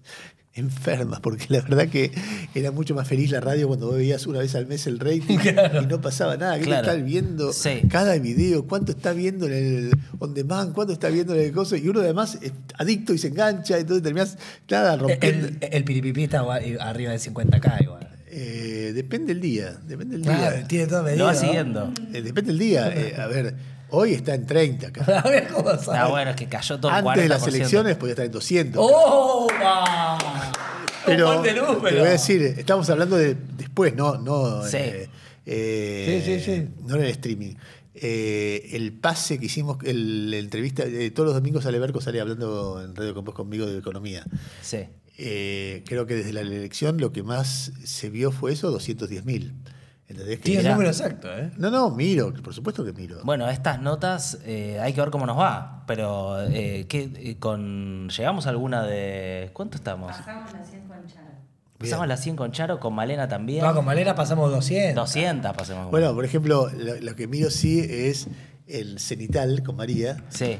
enfermas, porque la verdad que era mucho más feliz la radio cuando vos veías una vez al mes el rating y no pasaba nada. ¿Qué Claro. estás viendo Sí. cada video? ¿Cuánto está viendo en el on demand? ¿Cuánto está viendo en el coso? Y uno además es adicto y se engancha, entonces terminás rompiendo. El piripipí está arriba de 50K igual. Depende del día. Claro, tiene todo medido. Lo va ¿no? siguiendo. Depende del día. A ver, hoy está en 30. Acá. A ver cómo sabe. Ah, bueno, es que cayó todo Antes 40%. de las elecciones podía estar en 200. ¡Oh! Pero Un buen de te número. voy a decir, estamos hablando de después, no Sí. Sí. no en el streaming. El pase que hicimos, la entrevista, todos los domingos Aleberco sale hablando en Radio Con Vos conmigo de economía. Sí. Creo que desde la elección lo que más se vio fue eso, 210.000. ¿Entendés? Tiene el Mirá. número exacto, ¿eh? No, miro, por supuesto que miro. Bueno, estas notas hay que ver cómo nos va, pero ¿llegamos a alguna de... ¿Cuánto estamos? Pasamos las 100 con Charo. Pasamos las 100 con Charo, con Malena también. No, con Malena pasamos 200. 200 pasemos. Bueno, por ejemplo, lo que miro sí es el cenital con María. Sí.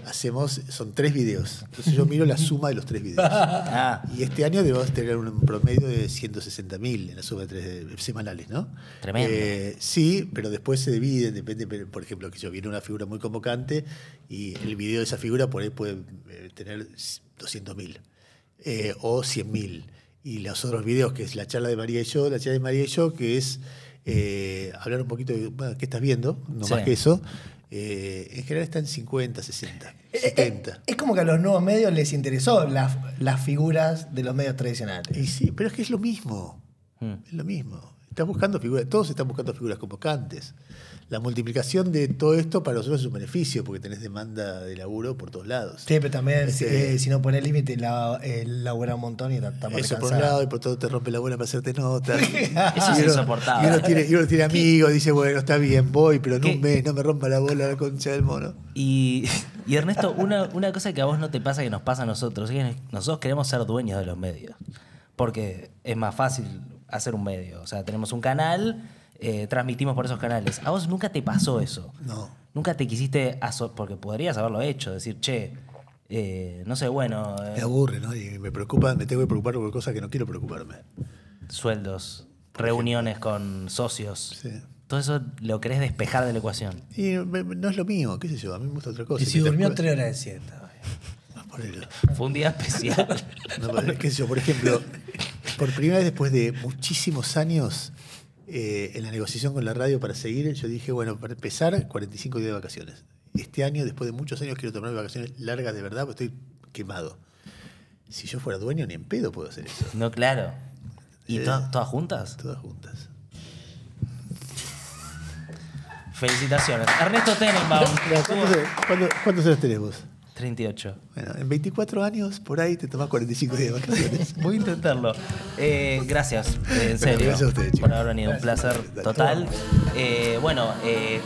Son 3 videos. Entonces yo miro la suma de los 3 videos. Ah, Y este año debemos tener un promedio de 160.000 en la suma de 3 semanales, ¿no? Tremendo. Sí, pero después se divide, depende, por ejemplo, que yo viene una figura muy convocante y el video de esa figura por ahí puede tener 200.000 o 100.000. Y los otros videos, que es la charla de María y yo, que es hablar un poquito de qué estás viendo, no Sí. más que eso. En general está en 50, 60, 70. Es como que a los nuevos medios les interesó las figuras de los medios tradicionales. Y sí, pero es que es lo mismo. Es lo mismo. Estás buscando figuras, todos están buscando figuras convocantes. La multiplicación de todo esto para nosotros es un beneficio, porque tenés demanda de laburo por todos lados. Sí, pero también Ese- si no pones límite, labura un montón y estamos Eso por un cansados. lado, y por todo te rompe la bola para hacerte notas. Eso es Y uno- insoportable. Y uno tiene amigos, dice, bueno, está bien, voy, pero en ¿Qué? un mes no me rompa la bola la concha del mono. y Ernesto, una cosa que a vos no te pasa que nos pasa a nosotros, es que nosotros queremos ser dueños de los medios, porque es más fácil hacer un medio. O sea, tenemos un canal, transmitimos por esos canales. ¿A vos nunca te pasó eso? No. Nunca te quisiste, porque podrías haberlo hecho, decir, che, no sé, bueno, Me aburre, ¿no? Y me preocupa, me tengo que preocupar por cosas que no quiero preocuparme. sueldos, reuniones con socios. Sí. Todo eso lo querés despejar de la ecuación. Y no es lo mío, qué sé yo, a mí me gusta otra cosa. Y si Mientras durmió pueda- 3 horas de siesta. Ponele. Fue un día especial. No, qué sé yo, por ejemplo, por primera vez después de muchísimos años en la negociación con la radio para seguir, yo dije, bueno, para empezar, 45 días de vacaciones. Este año, después de muchos años, quiero tomar vacaciones largas de verdad, porque estoy quemado. Si yo fuera dueño, ni en pedo puedo hacer eso. No, claro. ¿Y todas juntas? Todas juntas. Felicitaciones. Ernesto Tenenbaum. ¿Cuántos años tenés vos? 38. Bueno, en 24 años, por ahí te tomás 45 días de vacaciones. Voy a intentarlo. Gracias, en serio, gracias a ustedes, chicos. por haber venido. Un placer total.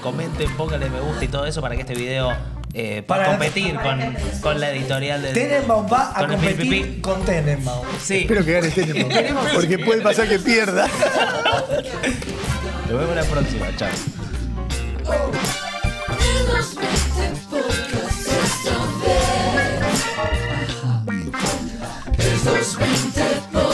Comenten, pónganle me gusta y todo eso para que este video para competir con la editorial de Tenenbaum va a con el competir Pipipi. con Tenenbaum. Sí. Espero que gane Tenenbaum, porque puede pasar que pierda. Nos vemos la próxima. Chao. Esos 20